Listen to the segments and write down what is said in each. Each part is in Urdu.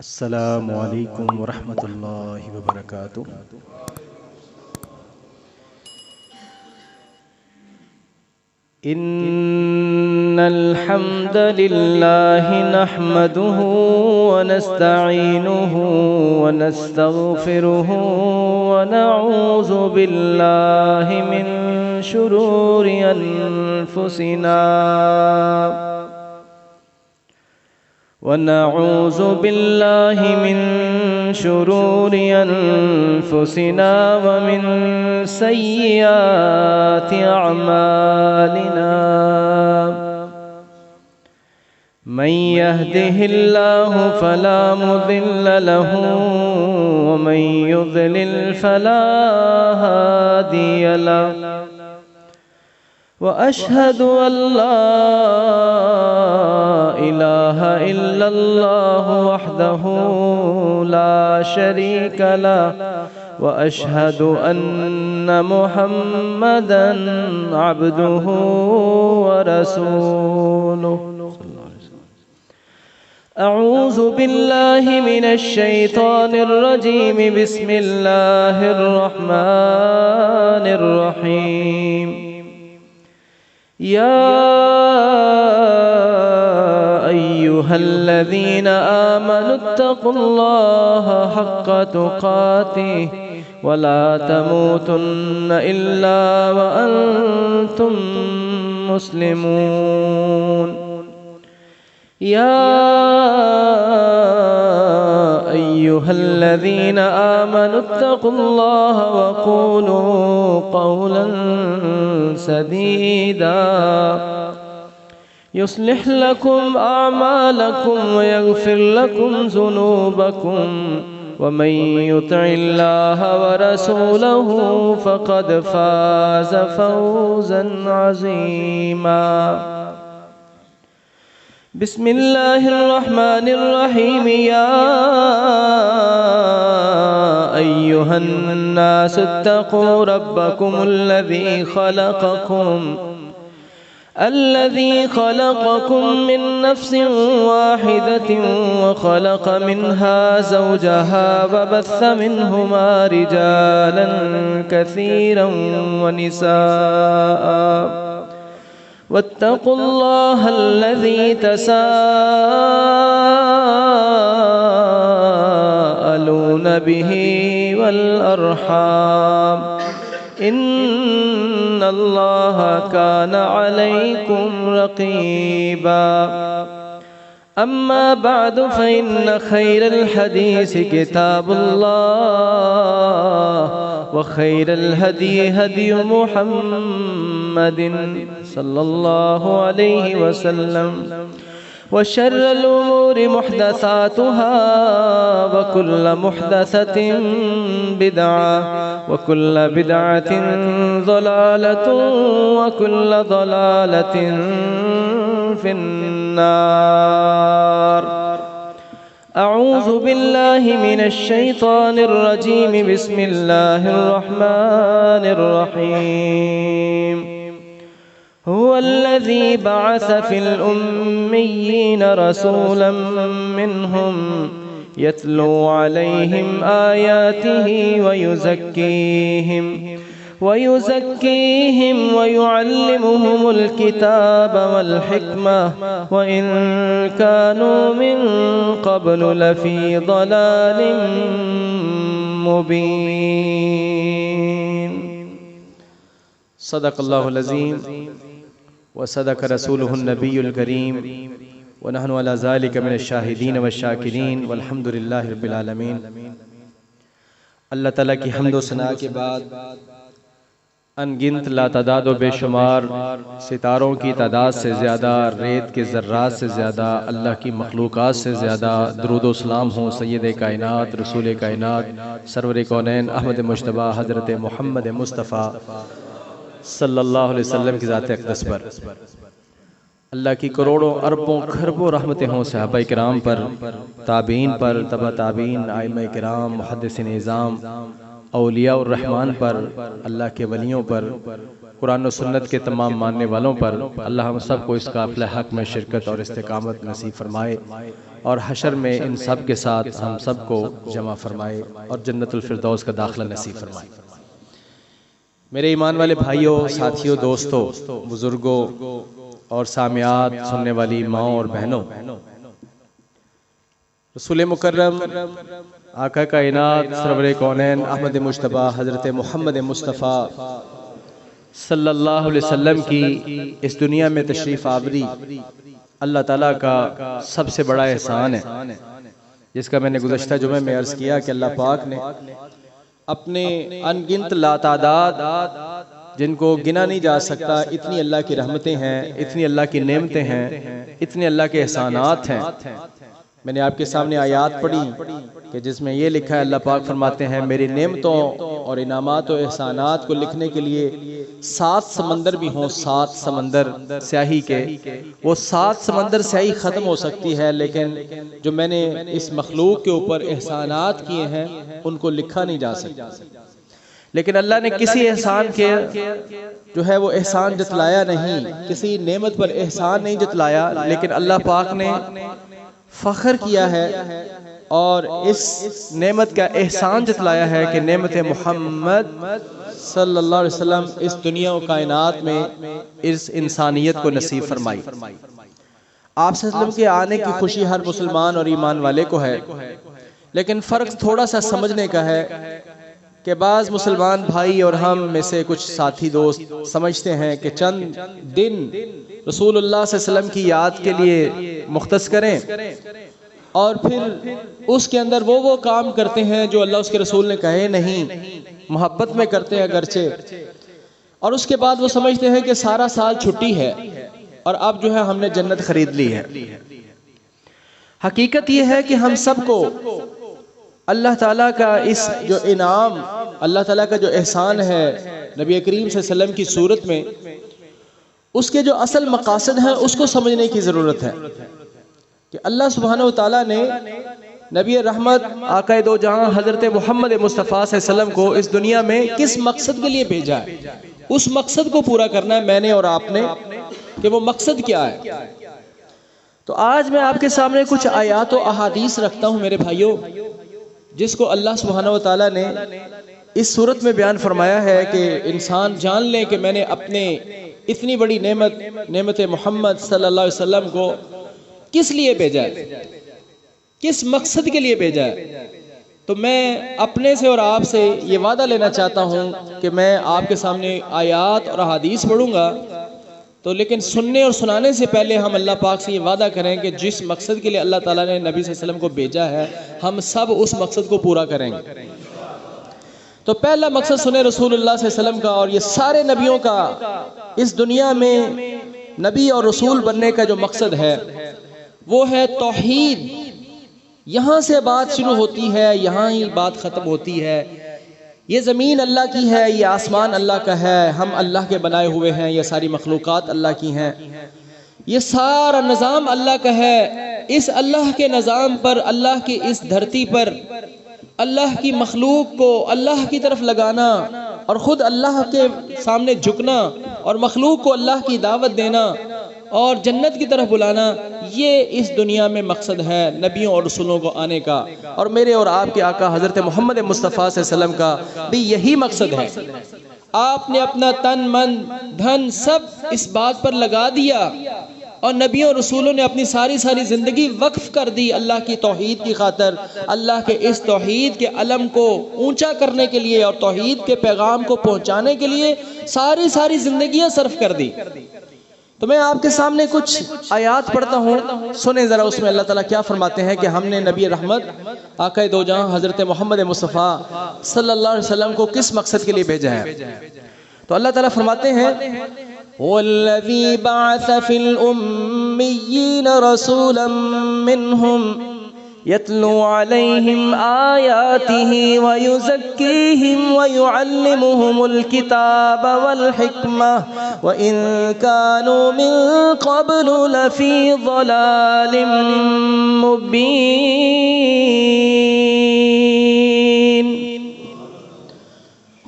السلام علیکم ورحمۃ اللہ وبرکاتہ۔ ان الحمد للہ نحمده ونستعینه ونستغفره ونعوذ باللہ من شرور انفسنا ونعوذ باللہ من شرور انفسنا ومن سیئات اعمالنا من يهده الله فلا مضل له ومن يضلل فلا هادي له وأشهد أن لا إله إلا الله وحده لا شريك له وأشهد أن محمدًا عبده ورسوله أعوذ بالله من الشيطان الرجيم بسم الله الرحمن الرحيم يا أيها الذين آمنوا اتقوا الله حق تقاته ولا تموتن إلا وأنتم مسلمون يا أيها الذين آمنوا اتقوا الله وقولوا قولا سديدا يصلح لكم أعمالكم ويغفر لكم ذنوبكم ومن يطع الله ورسوله فقد فاز فوزا عظيما بسم الله الرحمن الرحيم يا أيها الناس اتقوا ربكم الذي خلقكم من نفس واحدة وخلق منها زوجها وبث منهما رجالا كثيرا ونساء واتقوا الله الذي تساءلون به والأرحام إن الله كان عليكم رقيبا أما بعد فإن خير الحديث كتاب الله وخير الهدي هدي محمد صلى الله عليه وسلم وشر الأمور محدثاتها وكل محدثة بدعة وكل بدعة ضلالة وكل ضلالة في النار أعوذ بالله من الشيطان الرجيم بسم الله الرحمن الرحيم هو الذي بعث في الأميين رسولا منهم يتلو عليهم آياته ويزكيهم ويعلمهم الكتاب والحكمة وإن كانوا من قبل لفي ضلال مبين صدق الله العظيم وصدق رسوله النبي الكريم ونحن على ذلك من الشاهدين والشاكرين والحمد لله رب العالمين۔ اللہ تعالیٰ کی حمد و ثنا کے بعد انگنت لاتعداد و بے شمار ستاروں کی تعداد سے زیادہ، ریت کے ذرات سے زیادہ، اللہ کی مخلوقات سے زیادہ درود و سلام ہوں سید کائنات، رسول کائنات، سرور کونین احمد مجتبی حضرت محمد مصطفیٰ صلی اللہ علیہ وسلم کی ذات اقدس پر۔ اللہ کی کروڑوں اربوں کھربوں رحمتیں ہوں صحابہ کرام پر، تابعین پر، تبع تابعین، ائمہ کرام، محدثین اعظام، اولیاء الرحمن پر، اللہ کے ولیوں پر، قرآن و سنت کے تمام ماننے والوں پر اللہ ہم سب کو اس قافلہ حق میں شرکت اور استقامت نصیب فرمائے، اور حشر میں ان سب کے ساتھ ہم سب کو جمع فرمائے اور جنت الفردوس کا داخلہ نصیب فرمائے۔ میرے ایمان والے بھائیوں، ساتھیوں، دوستوں، بزرگوں اور سامعات، سننے والی ماؤں اور بہنوں، رسول مکرم آقا کائنات سرور کونین احمد مجتبیٰ حضرت محمد مصطفیٰ صلی اللہ علیہ وسلم کی اس دنیا میں تشریف آوری اللہ تعالیٰ کا سب سے بڑا احسان ہے، جس کا میں نے گزشتہ جمعہ میں عرض کیا کہ اللہ پاک نے اپنے ان گنت لاتعداد جن کو گنا نہیں جا سکتا اتنی اللہ کی رحمتیں ہیں، اتنی اللہ کی نعمتیں ہیں، اتنے اللہ کے احسانات ہیں۔ میں نے آپ کے سامنے آیات پڑھی کہ جس میں یہ لکھا ہے، اللہ پاک فرماتے ہیں میری نعمتوں اور انعامات و احسانات کو لکھنے کے لیے 7 سمندر بھی ہوں، 7 سمندر سیاہی کے، وہ 7 سمندر سیاہی ختم ہو سکتی ہے، لیکن جو میں نے اس مخلوق کے اوپر احسانات کیے ہیں ان کو لکھا نہیں جا سکتا۔ لیکن اللہ نے کسی احسان کے جو ہے وہ احسان جتلایا نہیں، کسی نعمت پر احسان نہیں جتلایا، لیکن اللہ پاک نے فخر کیا ہے اور اس نعمت کا احسان جتلایا ہے کہ نعمت محمد صلی اللہ علیہ وسلم اس دنیا و کائنات میں اس انسانیت کو نصیب فرمائی۔ آپ صلی اللہ علیہ وسلم کے آنے کی خوشی ہر مسلمان اور ایمان والے کو ہے، لیکن فرق تھوڑا سا سمجھنے کا ہے کہ بعض مسلمان بھائی اور ہم میں سے کچھ ساتھی دوست سمجھتے ہیں کہ چند دن رسول اللہ صلی اللہ علیہ وسلم کی یاد کے لیے مختص کریں اور پھر اس کے اندر وہ کام کرتے ہیں جو اللہ اس کے رسول نے کہے نہیں، محبت میں کرتے ہیں اگرچہ، اور اس کے بعد وہ سمجھتے ہیں کہ سارا سال چھٹی ہے اور اب جو ہے ہم نے جنت خرید لی ہے۔ حقیقت یہ ہے کہ ہم سب کو اللہ تعالیٰ کا اس جو انعام، اللہ تعالیٰ کا جو احسان ہے نبی کریم صلی اللہ علیہ وسلم کی صورت میں، اس کے جو اصل مقاصد ہیں اس کو سمجھنے کی ضرورت ہے کہ اللہ سبحانہ وتعالیٰ نے نبی رحمت آقا دو جہاں حضرت محمد مصطفیٰ صلی اللہ علیہ وسلم کو اس دنیا میں کس مقصد کے لیے بھیجا ہے، اس مقصد کو پورا کرنا ہے میں نے اور آپ نے، کہ وہ مقصد کیا ہے۔ تو آج میں آپ کے سامنے کچھ آیات و احادیث رکھتا ہوں میرے بھائیوں، جس کو اللہ سبحانہ وتعالیٰ نے اس صورت میں بیان فرمایا ہے کہ انسان جان لے کہ میں نے اپنے اتنی بڑی نعمت محمد صلی اللہ علیہ وسلم کو کس لیے بھیجا ہے، کس مقصد کے لیے بھیجا ہے۔ تو میں اپنے سے اور آپ سے یہ وعدہ لینا چاہتا ہوں کہ میں آپ کے سامنے آیات اور احادیث پڑھوں گا، تو لیکن سننے اور سنانے سے پہلے ہم اللہ پاک سے یہ وعدہ کریں کہ جس مقصد کے لیے اللہ تعالیٰ نے نبی صلی اللہ علیہ وسلم کو بھیجا ہے ہم سب اس مقصد کو پورا کریں گے۔ تو پہلا مقصد سنیں رسول اللہ صلی اللہ علیہ وسلم کا، اور یہ سارے نبیوں کا اس دنیا میں نبی اور رسول بننے کا جو مقصد ہے وہ ہے توحید۔ یہاں سے بات شروع ہوتی ہے، یہاں ہی بات ختم ہوتی ہے۔ یہ زمین اللہ کی ہے، یہ آسمان اللہ کا ہے، ہم اللہ کے بنائے ہوئے ہیں، یہ ساری مخلوقات اللہ کی ہیں، یہ سارا نظام اللہ کا ہے۔ اس اللہ کے نظام پر، اللہ کی اس دھرتی پر اللہ کی مخلوق کو اللہ کی طرف لگانا اور خود اللہ کے سامنے جھکنا اور مخلوق کو اللہ کی دعوت دینا اور جنت کی طرف بلانا، یہ اس دنیا میں مقصد ہے نبیوں اور رسولوں کو آنے کا، اور میرے اور آپ کے آقا حضرت محمد مصطفیٰ صلی اللہ علیہ وسلم کا بھی یہی مقصد ہے۔ آپ نے اپنا تن من دھن سب اس بات پر لگا دیا، اور نبیوں اور رسولوں نے اپنی ساری زندگی وقف کر دی اللہ کی توحید کی خاطر، اللہ کے اس توحید کے علم کو اونچا کرنے کے لیے اور توحید کے پیغام کو پہنچانے کے لیے ساری زندگیاں صرف کر دی۔ تو میں آپ کے سامنے کچھ آیات پڑھتا ہوں، سنیں ذرا اس میں اللہ تعالیٰ کیا فرماتے ہیں کہ ہم نے نبی رحمت آقا دو جہاں حضرت محمد مصطفیٰ صلی اللہ علیہ وسلم کو کس مقصد کے لیے بھیجا ہے۔ تو اللہ تعالیٰ فرماتے ہیں وَالَّذِي بَعَثَ فِي الْأُمِّيِّينَ رَسُولًا مِّنْهُمْ يَتْلُو عَلَيْهِمْ آيَاتِهِ وَيُزَكِّيهِمْ وَيُعَلِّمُهُمُ الْكِتَابَ وَالْحِكْمَةَ وَإِن كَانُوا مِن قَبْلُ لَفِي ضَلَالٍ مُّبِينٍ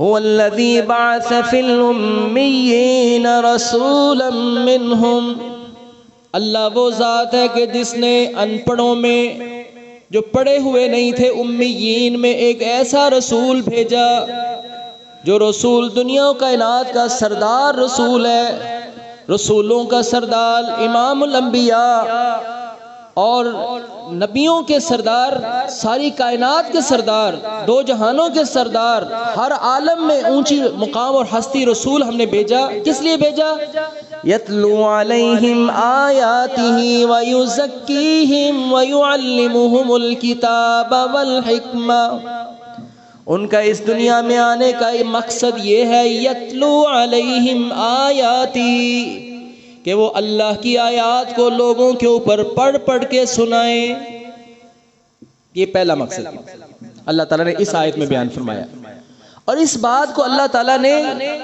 هو الذي بعث في الأميين رسولا منهم، اللہ وہ ذات ہے کہ جس نے ان پڑھوں میں، جو پڑھے ہوئے نہیں تھے، امیین میں ایک ایسا رسول بھیجا جو رسول دنیا و کائنات کا سردار رسول ہے، رسولوں کا سردار، امام الانبیاء اور نبیوں کے سردار، ساری کائنات کے سردار، دو جہانوں کے سردار، ہر عالم میں اونچی مقام اور ہستی رسول ہم نے بھیجا۔ کس لیے بھیجا؟ یتلو علیہم آیاتہ ویزکیہم ویعلمہم الکتاب والحکمہ۔ ان کا اس دنیا میں آنے کا مقصد یہ ہے، یتلو علیہم آیاتی، کہ وہ اللہ کی آیات کو لوگوں کے اوپر پڑھ پڑھ کے سنائیں۔ یہ پہلا مقصد اللہ تعالیٰ نے اس آیت میں بیان فرمایا، اور اس بات کو اللہ تعالیٰ نے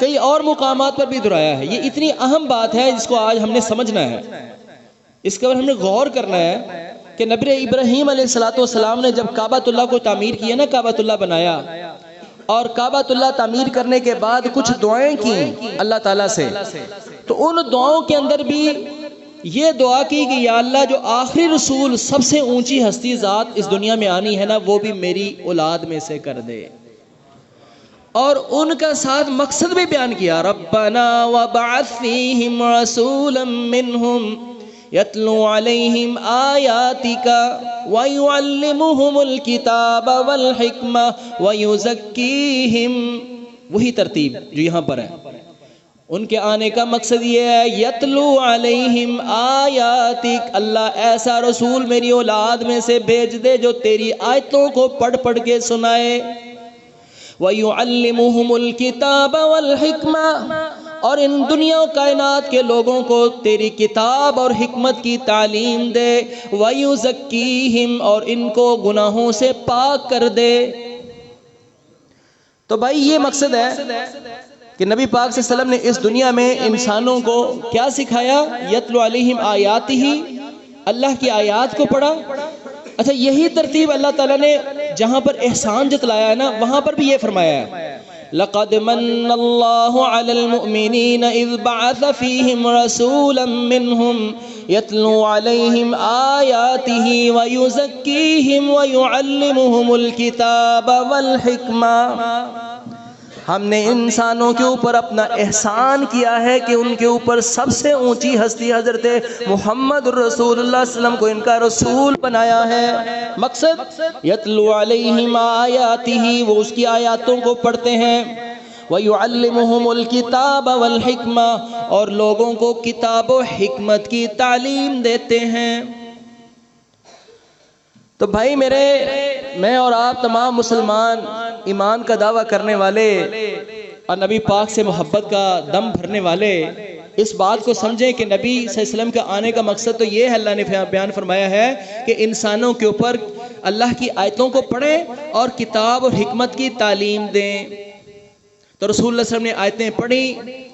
کئی اور مقامات پر بھی دہرایا ہے۔ یہ اتنی اہم بات ہے جس کو آج ہم نے سمجھنا ہے، اس کے اوپر ہم نے غور کرنا ہے کہ نبی ابراہیم علیہ السلام نے جب کعبۃ اللہ کو تعمیر کیا نا، کعبۃ اللہ بنایا، اور کعبۃ اللہ تعمیر کرنے کے بعد کچھ دعائیں کی اللہ تعالیٰ سے، تو ان دعاؤں کے اندر بھی یہ دعا کی کہ یا اللہ جو آخری رسول، سب سے اونچی ہستی ذات اس دنیا میں آنی ہے نا، وہ بھی میری اولاد میں سے کر دے۔ اور ان کا ساتھ مقصد بھی بیان کیا، ربنا وبعث فیہم رسولا منہم یتلو علیہم آیاتک ویعلمہم الکتاب والحکمہ ویزکیہم۔ وہی ترتیب جو یہاں پر ہے، ان کے آنے کا مقصد یہ ہے، یتلو علیہم آیاتک، اللہ ایسا رسول میری اولاد میں سے بھیج دے جو تیری آیتوں کو پڑھ پڑھ کے سنائے، وَيُعَلِّمُهُمُ الْكِتَابَ وَالْحِكْمَةَ، اور ان دنیا و کائنات کے لوگوں کو تیری کتاب اور حکمت کی تعلیم دے، وَيُزَكِّيهِمْ، اور ان کو گناہوں سے پاک کر دے۔ تو بھائی یہ مقصد ہے کہ نبی پاک صلی اللہ علیہ وسلم نے اس دنیا میں انسانوں کو کیا سکھایا؟ یتلو علیہم آیاتہ، اللہ کی آیات کو پڑھا۔ اچھا، یہی ترتیب اللہ تعالیٰ نے جہاں پر احسان جتلایا ہے نا، وہاں پر بھی یہ فرمایا ہے، لَقَدْ مَنَّ اللَّهُ عَلَى الْمُؤْمِنِينَ إِذْ بَعَثَ فِيهِمْ رَسُولًا مِّنْهُمْ يَتْلُو عَلَيْهِمْ آيَاتِهِ وَيُزَكِّيهِمْ وَيُعَلِّمُهُمُ الْكِتَابَ وَالْحِكْمَةَ۔ ہم نے انسانوں کے اوپر اپنا احسان کیا ہے کہ ان کے اوپر سب سے اونچی ہستی حضرت محمد رسول اللہ صلی اللہ علیہ وسلم کو ان کا رسول بنایا ہے۔ مقصد یتلو علیہم آیاتہ، وہ اس کی آیاتوں کو پڑھتے ہیں، وَيُعَلِّمُهُمُ الْكِتَابَ وَالْحِكْمَةَ، اور لوگوں کو کتاب و حکمت کی تعلیم دیتے ہیں۔ تو بھائی میرے، میں اور آپ تمام مسلمان ایمان کا دعویٰ کرنے والے اور نبی پاک سے محبت کا دم بھرنے والے اس بات کو سمجھیں کہ نبی صلی اللہ علیہ وسلم کا آنے کا مقصد تو یہ ہے، اللہ نے بیان فرمایا ہے کہ انسانوں کے اوپر اللہ کی آیتوں کو پڑھیں اور کتاب اور حکمت کی تعلیم دیں۔ تو رسول اللہ صلی اللہ علیہ وسلم نے آیتیں پڑھی،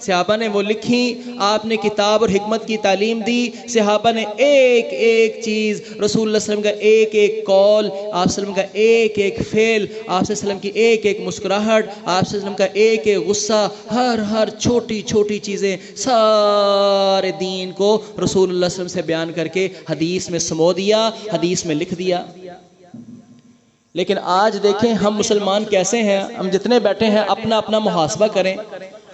صحابہ نے وہ لکھی، آپ نے کتاب اور حکمت کی تعلیم دی، صحابہ نے ایک ایک چیز، رسول اللہ صلی اللہ علیہ وسلم کا ایک ایک قول، آپ صلی اللہ علیہ وسلم کا ایک ایک فعل، آپ صلی اللہ علیہ وسلم کی ایک ایک مسکراہٹ، آپ صلی اللہ علیہ وسلم کا ایک ایک غصہ، ہر چھوٹی چھوٹی چیزیں، سارے دین کو رسول اللہ صلی اللہ علیہ وسلم سے بیان کر کے حدیث میں سمو دیا، حدیث میں لکھ دیا۔ لیکن آج دیکھیں ہم مسلمان کیسے ہیں، ہم جتنے بیٹھے ہیں اپنا اپنا محاسبہ کریں۔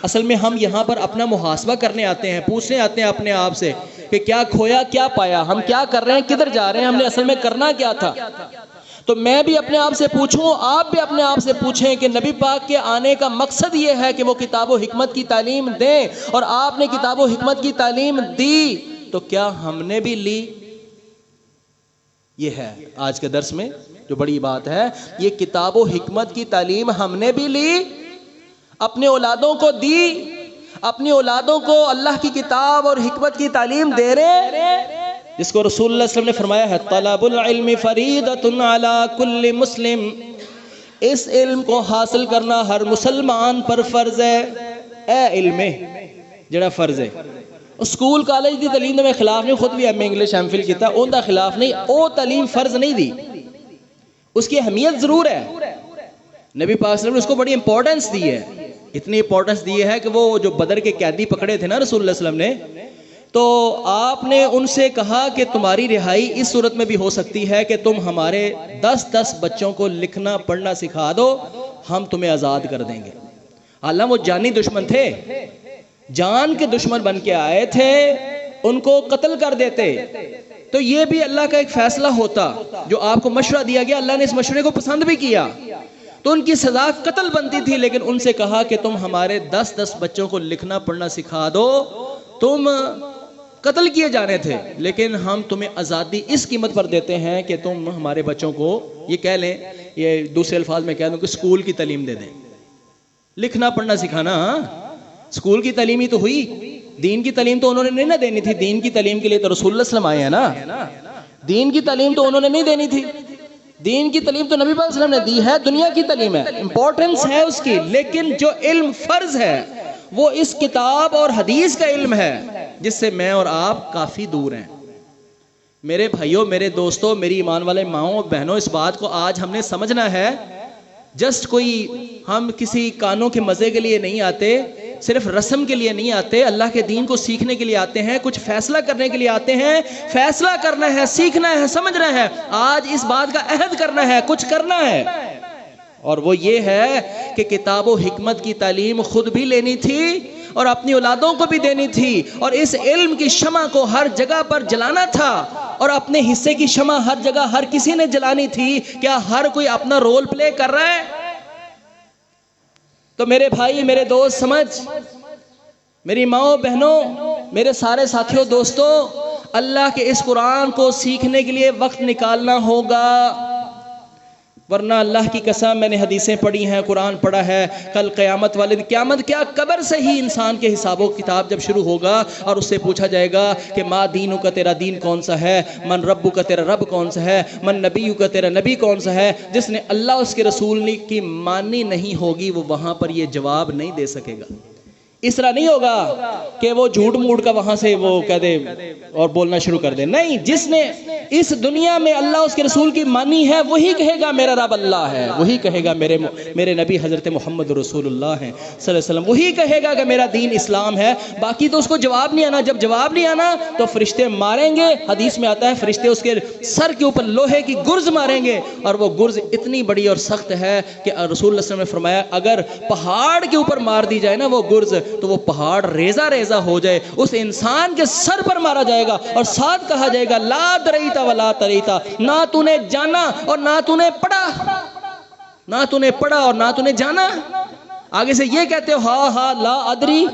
اصل میں ہم یہاں پر اپنا محاسبہ کرنے آتے ہیں، پوچھنے آتے ہیں اپنے آپ سے کہ کیا کھویا کیا پایا، ہم کیا کر رہے ہیں، کدھر جا رہے ہیں، ہم نے اصل میں کرنا کیا تھا۔ تو میں بھی اپنے آپ سے پوچھوں، آپ بھی اپنے آپ سے پوچھیں کہ نبی پاک کے آنے کا مقصد یہ ہے کہ وہ کتاب و حکمت کی تعلیم دیں، اور آپ نے کتاب و حکمت کی تعلیم دی تو کیا ہم نے بھی لی؟ یہ ہے آج کے درس میں جو بڑی بات ہے، یہ کتاب و حکمت کی تعلیم ہم نے بھی لی، اپنے اولادوں کو دی، اپنی اولادوں کو اللہ کی کتاب اور حکمت کی تعلیم دے رہے، جس کو رسول اللہ صلی اللہ علیہ وسلم نے فرمایا ہے طلب العلم فریضۃ علی کل مسلم، اس علم کو حاصل کرنا ہر مسلمان پر فرض ہے۔ اے علم جڑا فرض ہے، اسکول کالج دی تعلیم دے میں خلاف نہیں، خود بھی M A English M Phil کیتا، اون دا خلاف نہیں، او تعلیم فرض نہیں دی، اس کی اہمیت ضرور ہے، نبی پاک صلی اللہ علیہ وسلم نے اس کو بڑی امپورٹنس دی ہے، اتنی امپورٹنس دی ہے کہ وہ جو بدر کے قیدی پکڑے تھے نا رسول اللہ صلی اللہ علیہ وسلم نے، تو آپ نے ان سے کہا کہ تمہاری رہائی اس صورت میں بھی ہو سکتی ہے کہ تم ہمارے 10 بچوں کو لکھنا پڑھنا سکھا دو، ہم تمہیں آزاد کر دیں گے۔ حالانکہ وہ جانی دشمن تھے، جان کے دشمن بن کے آئے تھے، ان کو قتل کر دیتے تو یہ بھی اللہ کا ایک فیصلہ ہوتا۔ جو آپ کو مشورہ دیا گیا، اللہ نے اس مشورے کو پسند بھی کیا، تو ان کی سزا قتل بنتی تھی، لیکن ان سے کہا کہ تم ہمارے 10 بچوں کو لکھنا پڑھنا سکھا دو، تم قتل کیے جانے تھے لیکن ہم تمہیں آزادی اس قیمت پر دیتے ہیں کہ تم ہمارے بچوں کو، یہ کہہ لیں، یہ دوسرے الفاظ میں کہہ دوں کہ اسکول کی تعلیم دے دیں، لکھنا پڑھنا سکھانا۔ اسکول کی تعلیم ہی تو ہوئی، دین کی تعلیم تو انہوں نے نہیں نہ دینی تھی، دین کی تعلیم کے لیے تو رسول اللہ صلی اللہ علیہ وسلم آئے ہیں نا، دین کی تعلیم تو انہوں نے نہیں دینی تھی، دین کی تعلیم تو نبی پاک صلی اللہ علیہ وسلم نے دی ہے، دنیا کی تعلیم ہے، امپورٹنس ہے اس کی، لیکن جو علم فرض ہے وہ اس کتاب اور حدیث کا علم ہے جس سے میں اور آپ کافی دور ہیں۔ میرے بھائیوں، میرے دوستوں، میری ایمان والے ماؤں بہنوں، اس بات کو آج ہم نے سمجھنا ہے۔ جسٹ کوئی ہم کسی کانوں کے مزے کے لیے نہیں آتے، صرف رسم کے لیے نہیں آتے، اللہ کے دین کو سیکھنے کے لیے آتے ہیں، کچھ فیصلہ کرنے کے لیے آتے ہیں۔ فیصلہ کرنا ہے، سیکھنا ہے، سمجھنا ہے، آج اس بات کا عہد کرنا ہے، کچھ کرنا ہے، اور وہ یہ ہے کہ کتاب و حکمت کی تعلیم خود بھی لینی تھی اور اپنی اولادوں کو بھی دینی تھی، اور اس علم کی شمع کو ہر جگہ پر جلانا تھا، اور اپنے حصے کی شمع ہر جگہ ہر کسی نے جلانی تھی۔ کیا ہر کوئی اپنا رول پلے کر رہا ہے؟ تو میرے بھائی، میرے دوست، سمجھ، میری ماؤں بہنوں، میرے سارے ساتھیوں دوستوں، اللہ کے اس قرآن کو سیکھنے کے لیے وقت نکالنا ہوگا، ورنہ اللہ کی قسم میں نے حدیثیں پڑھی ہیں، قرآن پڑھا ہے، کل قیامت والے دن، قیامت کیا، قبر سے ہی انسان کے حساب و کتاب جب شروع ہوگا اور اس سے پوچھا جائے گا کہ ما دینو کا، تیرا دین کون سا ہے، من ربو کا، تیرا رب کون سا ہے، من نبیو کا، تیرا نبی کون سا ہے۔ جس نے اللہ اس کے رسول کی مانی نہیں ہوگی وہ وہاں پر یہ جواب نہیں دے سکے گا۔ اس طرح نہیں ہوگا کہ وہ جھوٹ موٹ کا وہاں سے وہ کہہ دے اور بولنا شروع کر دے، نہیں، جس نے اس دنیا میں اللہ اس کے رسول کی مانی ہے وہی کہے گا میرا رب اللہ ہے، وہی کہے گا میرے نبی حضرت محمد رسول اللہ ہیں صلی اللہ علیہ وسلم، وہی کہے گا کہ میرا دین اسلام ہے۔ باقی تو اس کو جواب نہیں آنا، جب جواب نہیں آنا تو فرشتے ماریں گے، حدیث میں آتا ہے فرشتے اس کے سر کے اوپر لوہے کی گرز ماریں گے، اور وہ گرز اتنی بڑی اور سخت ہے کہ رسول اللہ صلی اللہ علیہ وسلم نے فرمایا اگر پہاڑ کے اوپر مار دی جائے نا وہ گرز تو وہ پہاڑ ریزہ ریزہ ہو جائے، اس انسان کے سر پر مارا جائے گا، اور ساتھ کہا جائے گا لا دریتا ولا تریتا، نہ تو نے جانا اور نہ تو نے پڑھا، نہ تو نے پڑھا اور نہ تو نے جانا۔ آگے سے یہ کہتے ہو ہاں لا ادری،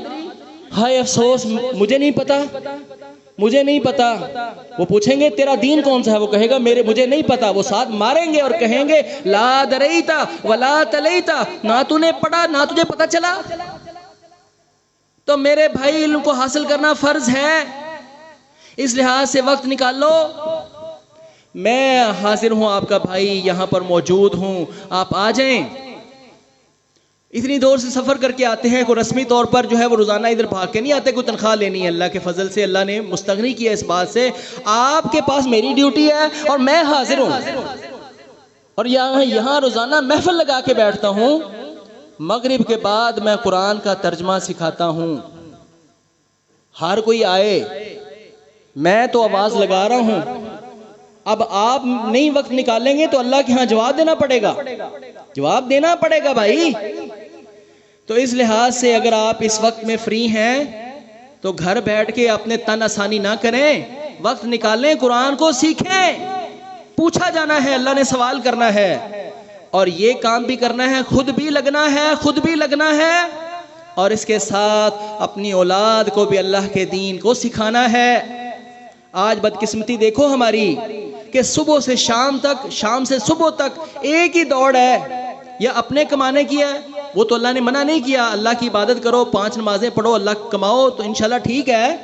ہائے افسوس مجھے نہیں پتا، مجھے نہیں پتا۔ وہ پوچھیں گے تیرا دین کون سا ہے، وہ کہے گا مجھے نہیں پتا، وہ ساتھ ماریں گے اور کہیں گے لا دریتا ولا تلیتا، نہ تو نے پڑھا نہ تجھے پتا چلا۔ تو میرے بھائی، علم کو حاصل کرنا فرض ہے، اس لحاظ سے وقت نکال لو۔ میں حاضر ہوں، آپ کا بھائی یہاں پر موجود ہوں، آپ آ جائیں۔ اتنی دور سے سفر کر کے آتے ہیں، کوئی رسمی طور پر جو ہے وہ روزانہ ادھر بھاگ کے نہیں آتے، کوئی تنخواہ لینی ہے، اللہ کے فضل سے اللہ نے مستغنی کیا اس بات سے۔ آپ کے پاس میری ڈیوٹی ہے اور میں حاضر ہوں، اور یہاں روزانہ محفل لگا کے بیٹھتا ہوں۔ مغرب کے بعد میں قرآن کا ترجمہ سکھاتا ہوں، ہر کوئی آئے، میں تو آواز لگا رہا ہوں۔ اب آپ نہیں وقت نکالیں گے تو اللہ کے ہاں جواب دینا پڑے گا، جواب دینا پڑے گا بھائی۔ تو اس لحاظ سے اگر آپ اس وقت میں فری ہیں تو گھر بیٹھ کے اپنے تن آسانی نہ کریں، وقت نکالیں، قرآن کو سیکھیں۔ پوچھا جانا ہے، اللہ نے سوال کرنا ہے، اور یہ کام بھی کرنا ہے، خود بھی لگنا ہے، خود بھی لگنا ہے، اور اس کے ساتھ اپنی اولاد کو بھی اللہ کے دین کو سکھانا ہے۔ آج بدقسمتی دیکھو ہماری کہ صبح سے شام تک، شام سے صبح تک ایک ہی دوڑ ہے، یا اپنے کمانے کی ہے، وہ تو اللہ نے منع نہیں کیا، اللہ کی عبادت کرو، 5 نمازیں پڑھو، اللہ کماؤ تو انشاءاللہ ٹھیک ہے،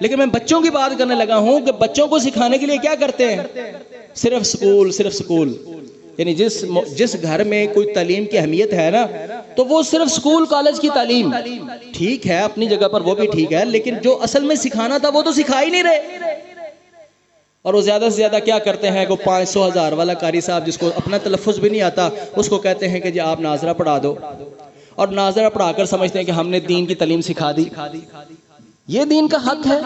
لیکن میں بچوں کی بات کرنے لگا ہوں کہ بچوں کو سکھانے کے لیے کیا کرتے ہیں؟ صرف سکول، صرف سکول، یعنی جس گھر میں کوئی تعلیم کی اہمیت ہے نا تو وہ صرف سکول کالج کی تعلیم ٹھیک ہے، اپنی جگہ پر وہ بھی ٹھیک ہے، لیکن جو اصل میں سکھانا تھا وہ تو سکھا ہی نہیں رہے۔ اور وہ زیادہ سے زیادہ کیا کرتے ہیں کہ 500,000 والا قاری صاحب جس کو اپنا تلفظ بھی نہیں آتا اس کو کہتے ہیں کہ جی آپ ناظرہ پڑھا دو، اور ناظرہ پڑھا کر سمجھتے ہیں کہ ہم نے دین کی تعلیم سکھا دی۔ یہ دین کا حق ہے۔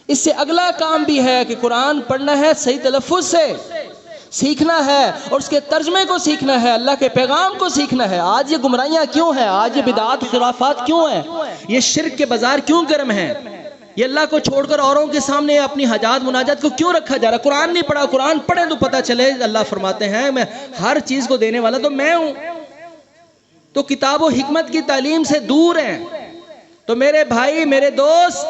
اس سے اگلا کام بھی ہے کہ قرآن پڑھنا ہے، صحیح تلفظ سے سیکھنا ہے اور اس کے ترجمے کو سیکھنا ہے، اللہ کے پیغام کو سیکھنا ہے۔ آج یہ گمراہیاں کیوں ہیں؟ آج یہ بدعات خرافات کیوں ہیں؟ یہ شرک کے بازار کیوں گرم ہیں؟ یہ اللہ کو چھوڑ کر اوروں کے سامنے اپنی حاجات مناجات کو کیوں رکھا جا رہا؟ قرآن نہیں پڑھا، قرآن پڑھیں تو پتہ چلے۔ اللہ فرماتے ہیں میں ہر چیز کو دینے والا تو میں ہوں۔ تو کتاب و حکمت کی تعلیم سے دور ہیں۔ تو میرے بھائی، میرے دوست،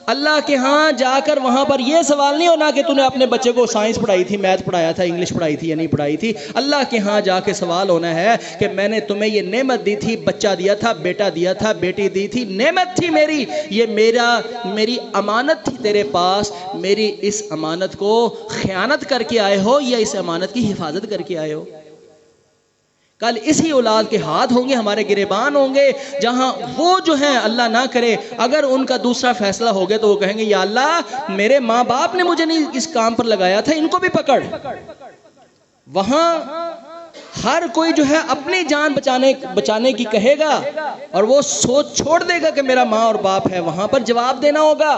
اللہ کے ہاں جا کر وہاں پر یہ سوال نہیں ہونا کہ تو نے اپنے بچے کو سائنس پڑھائی تھی، میتھ پڑھایا تھا، انگلش پڑھائی تھی یا نہیں پڑھائی تھی۔ اللہ کے ہاں جا کے سوال ہونا ہے کہ میں نے تمہیں یہ نعمت دی تھی، بچہ دیا تھا، بیٹا دیا تھا، بیٹی دی تھی، نعمت تھی میری، یہ میری امانت تھی تیرے پاس، میری اس امانت کو خیانت کر کے آئے ہو یا اس امانت کی حفاظت کر کے آئے ہو؟ کل اسی اولاد کے ہاتھ ہوں گے، ہمارے گریبان ہوں گے، جہاں وہ جو ہیں اللہ نہ کرے اگر ان کا دوسرا فیصلہ ہو گیا تو وہ کہیں گے یا اللہ میرے ماں باپ نے مجھے نہیں اس کام پر لگایا تھا، ان کو بھی پکڑ۔ وہاں ہر کوئی جو ہے اپنی جان بچانے کی کہے گا اور وہ سوچ چھوڑ دے گا کہ میرا ماں اور باپ ہے، وہاں پر جواب دینا ہوگا۔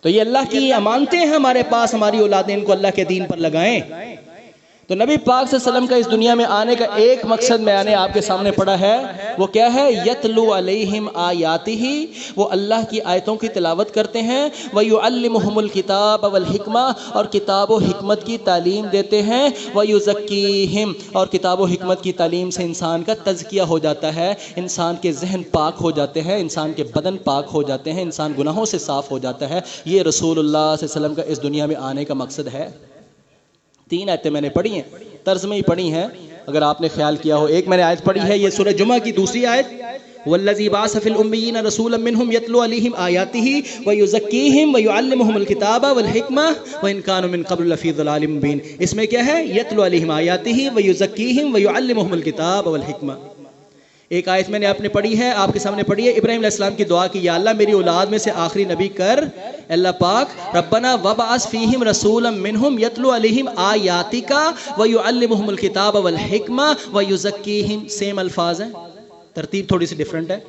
تو یہ اللہ کی امانتیں ہیں ہمارے پاس، ہماری اولادیں ان کو اللہ کے دین پر لگائیں۔ تو نبی پاک صلی اللہ علیہ وسلم کا اس دنیا میں آنے کا ایک مقصد میں نے آپ کے سامنے پڑھا ہے، وہ کیا ہے؟ یتلو علیہم آیاتہ، وہ اللہ کی آیتوں کی تلاوت کرتے ہیں، ویعلمہم الکتاب والحکمہ، اور کتاب و حکمت کی تعلیم دیتے ہیں، ویزکیہم، اور کتاب و حکمت کی تعلیم سے انسان کا تزکیہ ہو جاتا ہے، انسان کے ذہن پاک ہو جاتے ہیں، انسان کے بدن پاک ہو جاتے ہیں، انسان گناہوں سے صاف ہو جاتا ہے۔ یہ رسول اللہ صلی اللہ علیہ وسلم کا اس دنیا میں آنے کا مقصد ہے۔ 3 آیتیں میں نے پڑھی ہیں، طرز میں ہی پڑھی ہیں، اگر آپ نے خیال کیا ہو۔ ایک میں نے آیت پڑھی ہے، یہ سورہ جمعہ کی دوسری آیت، وَالَّذِي بَعَثَ فِي الْأُمِّيِّينَ رَسُولًا مِّنْهُمْ يَتْلُو عَلَيْهِمْ آيَاتِهِ وَيُزَكِّيهِمْ وَيُعَلِّمُهُمُ الْكِتَابَ وَالْحِكْمَةَ وَإِن كَانُوا مِن قَبْلُ لَفِي ضَلَالٍ مُّبِينٍ۔ اس میں کیا ہے؟ يَتْلُو عَلَيْهِمْ آيَاتِهِ وَيُزَكِّيهِمْ وَيُعَلِّمُهُمُ الْكِتَابَ وَالْحِكْمَةَ۔ ایک آیت میں نے آپ نے پڑھی ہے، آپ کے سامنے پڑھی ہے، ابراہیم علیہ السلام کی دعا کی، یا اللہ میری اولاد میں سے آخری نبی کر اللہ پاک، ربنا وبعث فیہم رسولا منہم یتلو علیہم آیاتک ویعلمہم الکتاب والحکمہ ویزکیہم۔ سیم الفاظ ہیں، ترتیب تھوڑی سی ڈیفرنٹ ہے۔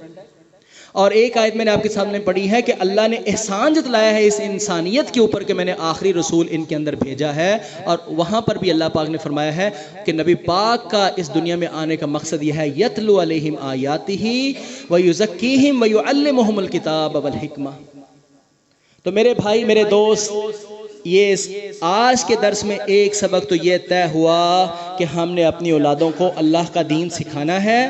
اور ایک آیت میں نے آپ کے سامنے پڑھی ہے کہ اللہ نے احسان جتلایا ہے اس انسانیت کے اوپر کہ میں نے آخری رسول ان کے اندر بھیجا ہے، اور وہاں پر بھی اللہ پاک نے فرمایا ہے کہ نبی پاک کا اس دنیا میں آنے کا مقصد یہ ہے، یتلو علیہم آیاتہ ویزکیہم ویعلمہم الکتاب والحکمہ۔ تو میرے بھائی، میرے دوست، یہ آج کے درس میں ایک سبق تو یہ طے ہوا کہ ہم نے اپنی اولادوں کو اللہ کا دین سکھانا ہے،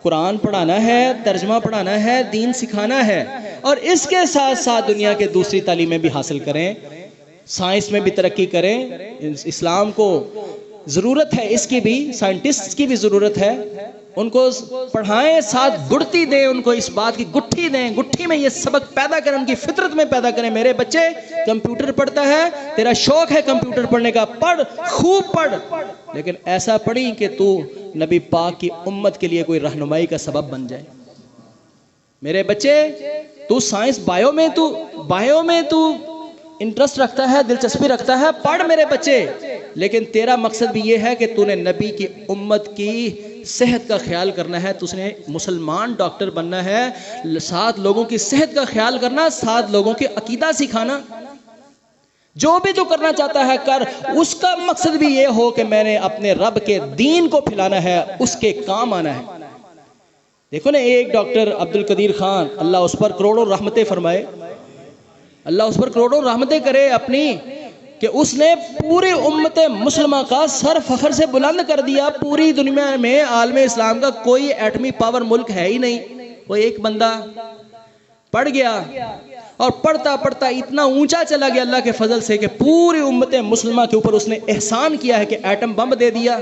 قرآن پڑھانا ہے، ترجمہ پڑھانا ہے، دین سکھانا ہے، اور اس کے ساتھ ساتھ دنیا کے دوسری تعلیمیں بھی حاصل کریں، سائنس میں بھی ترقی کریں۔ اسلام کو ضرورت ہے اس کی بھی، سائنٹسٹ کی بھی ضرورت ہے، ان کو پڑھائیں، ساتھ گڑتی دیں، ان کو اس بات کی گٹھی دیں، گٹھی میں یہ سبق پیدا کریں، ان کی فطرت میں پیدا کریں۔ میرے بچے کمپیوٹر پڑھتا ہے، تیرا شوق ہے کمپیوٹر پڑھنے کا، پڑھ، خوب پڑھ، لیکن ایسا پڑھی کہ تو نبی پاک کی امت کے لیے کوئی رہنمائی کا سبب بن جائے۔ میرے بچے، تو سائنس بایو میں تو انٹرسٹ رکھتا ہے، دلچسپی رکھتا ہے، پڑھ میرے بچے، لیکن تیرا مقصد بھی یہ ہے کہ تو نے نبی کی امت کی صحت کا خیال کرنا ہے، تو نے مسلمان ڈاکٹر بننا ہے، 7 لوگوں کی صحت کا خیال کرنا، 7 لوگوں کی عقیدہ سکھانا۔ جو بھی تو کرنا چاہتا ہے کر، اس کا مقصد بھی یہ ہو کہ میں نے اپنے رب کے دین کو پھیلانا ہے، اس کے کام آنا ہے۔ دیکھو نا، ایک ڈاکٹر عبد القدیر خان، اللہ اس پر کروڑوں رحمتیں فرمائے، اللہ اس پر کروڑوں رحمتیں کرے اپنی، کہ اس نے پوری امت مسلمہ کا سر فخر سے بلند کر دیا۔ پوری دنیا میں عالم اسلام کا کوئی ایٹمی پاور ملک ہے ہی نہیں، وہ ایک بندہ پڑھ گیا، اور پڑھتا پڑھتا اتنا اونچا چلا گیا اللہ کے فضل سے کہ پوری امت مسلمہ کے اوپر اس نے احسان کیا ہے کہ ایٹم بم دے دیا۔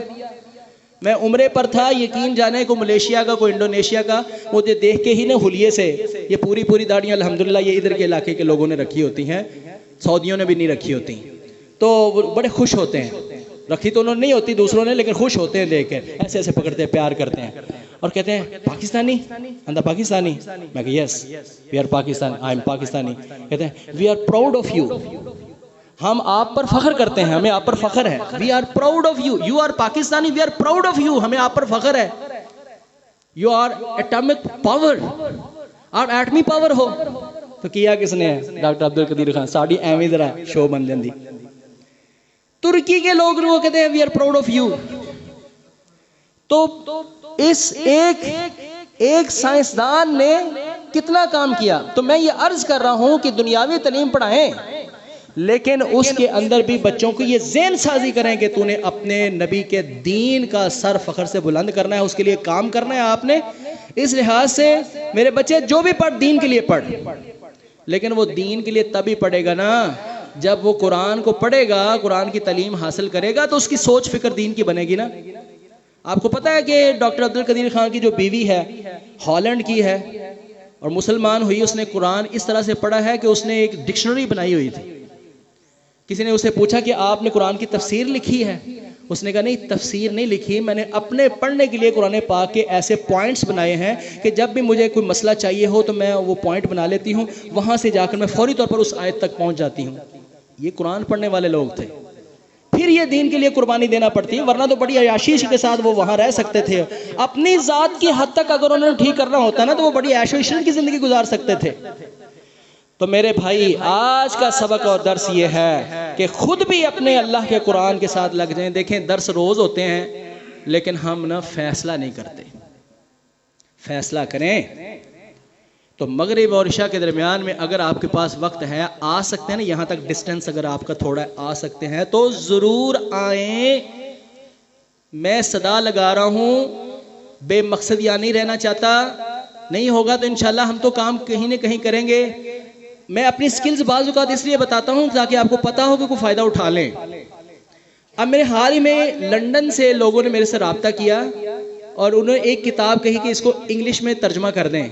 میں عمرے پر تھا، یقین جانے کو ملیشیا کا، کوئی انڈونیشیا کا، مجھے دیکھ کے ہی نے حلیے سے، یہ پوری داڑیاں الحمدللہ یہ ادھر کے علاقے کے لوگوں نے رکھی ہوتی ہیں، سعودیوں نے بھی نہیں رکھی ہوتی، تو وہ بڑے خوش ہوتے ہیں، رکھی تو انہوں نے نہیں ہوتی دوسروں نے، لیکن خوش ہوتے ہیں دیکھ کے، ایسے ایسے پکڑتے ہیں، پیار کرتے ہیں، اور کہتے ہیں پاکستانی، اندر پاکستانی، میں کہ yes we are Pakistan, I am Pakistani, کہتے ہیں we are proud of you, ہم آپ پر فخر کرتے ہیں, ہمیں آپ پر فخر ہے. We are proud of you, you are Pakistani, we are proud of you, ہمیں آپ پر فخر ہے. یو آر ایٹمک پاور, آپ ایٹمی پاور ہو. تو کیا کس نے ہے؟ ڈاکٹر عبد القدیر خان. ساڑی ایویں ذرا شو بن جاندی. ترکی کے لوگ وہ کہتے ہیں we are proud of you. تو اس ایک سائنسدان نے کتنا کام کیا. تو میں یہ عرض کر رہا ہوں کہ دنیاوی تعلیم پڑھائیں, لیکن اس کے اندر بھی بچوں کو یہ ذہن سازی کریں کہ تو نے اپنے نبی کے دین کا سر فخر سے بلند کرنا ہے, اس کے لیے کام کرنا ہے آپ نے. اس لحاظ سے میرے بچے جو بھی پڑھ دین کے لیے پڑھ, لیکن وہ دین کے لیے تبھی پڑھے گا نا جب وہ قرآن کو پڑھے گا, قرآن کی تعلیم حاصل کرے گا, تو اس کی سوچ فکر دین کی بنے گی نا. آپ کو پتہ ہے کہ ڈاکٹر عبد القدیر خان کی جو بیوی ہے ہالینڈ کی ہے اور مسلمان ہوئی, اس نے قرآن اس طرح سے پڑھا ہے کہ اس نے ایک ڈکشنری بنائی ہوئی تھی. کسی نے اسے پوچھا کہ آپ نے قرآن کی تفسیر لکھی ہے؟ اس نے کہا نہیں, تفسیر نہیں لکھی, میں نے اپنے پڑھنے کے لیے قرآن پاک کے ایسے پوائنٹس بنائے ہیں کہ جب بھی مجھے کوئی مسئلہ چاہیے ہو تو میں وہ پوائنٹ بنا لیتی ہوں, وہاں سے جا کر میں فوری طور پر اس آیت تک پہنچ جاتی ہوں. یہ قرآن پڑھنے والے لوگ تھے. پھر یہ دین کے لیے قربانی دینا پڑتی ہے, ورنہ تو بڑی عیاشی کے ساتھ وہ وہاں رہ سکتے تھے. اپنی ذات کی حد تک اگر انہوں نے ٹھیک کرنا ہوتا نا تو وہ بڑی عیش و عشرت کی زندگی گزار سکتے تھے. تو میرے بھائی, آج کا سبق اور درس یہ ہے کہ خود بھی اپنے اللہ کے قرآن کے ساتھ لگ جائیں. دیکھیں درس روز ہوتے ہیں, لیکن ہم نا فیصلہ نہیں کرتے. فیصلہ کریں. تو مغرب اور عشاء کے درمیان میں اگر آپ کے پاس وقت ہے, آ سکتے ہیں نا, یہاں تک ڈسٹنس اگر آپ کا تھوڑا آ سکتے ہیں تو ضرور آئیں. میں صدا لگا رہا ہوں, بے مقصد یا نہیں رہنا چاہتا. نہیں ہوگا تو انشاءاللہ ہم تو کام کہیں نہ کہیں کریں گے. میں اپنی سکلز بعض اوقات اس لیے بتاتا ہوں تاکہ آپ کو پتہ ہو کہ کوئی فائدہ اٹھا لیں. اب میرے حال ہی میں لندن سے لوگوں نے میرے سے رابطہ کیا اور انہوں نے ایک کتاب کہی کہ اس کو انگلش میں ترجمہ کر دیں,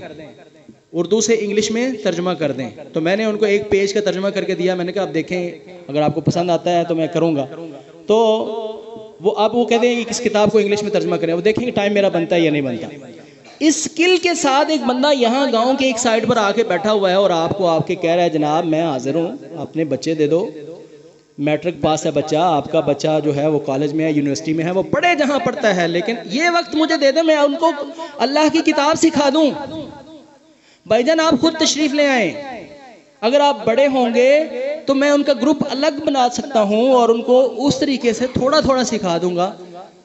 اردو سے انگلش میں ترجمہ کر دیں. تو میں نے ان کو ایک پیج کا ترجمہ کر کے دیا. میں نے کہا اب دیکھیں, اگر آپ کو پسند آتا ہے تو میں کروں گا. تو وہ کہتے ہیں کہ کس کتاب کو انگلش میں ترجمہ کریں. وہ دیکھیں کہ ٹائم میرا بنتا ہے یا نہیں بنتا. اس سکل کے ساتھ ایک بندہ یہاں گاؤں کے ایک سائڈ پر آ کے بیٹھا ہوا ہے اور آپ کو آ کے کہہ رہا ہے جناب میں حاضر ہوں, اپنے بچے دے دو, میٹرک پاس ہے بچہ, آپ کا بچہ جو ہے وہ کالج میں ہے, یونیورسٹی میں ہے, وہ پڑھے جہاں پڑھتا ہے, لیکن یہ وقت مجھے دے دیں, میں ان کو اللہ کی کتاب سکھا دوں. بھائی جان آپ خود تشریف لے آئیں. اگر آپ بڑے ہوں گے تو میں ان کا گروپ الگ بنا سکتا ہوں اور ان کو اس طریقے سے تھوڑا تھوڑا سکھا دوں گا.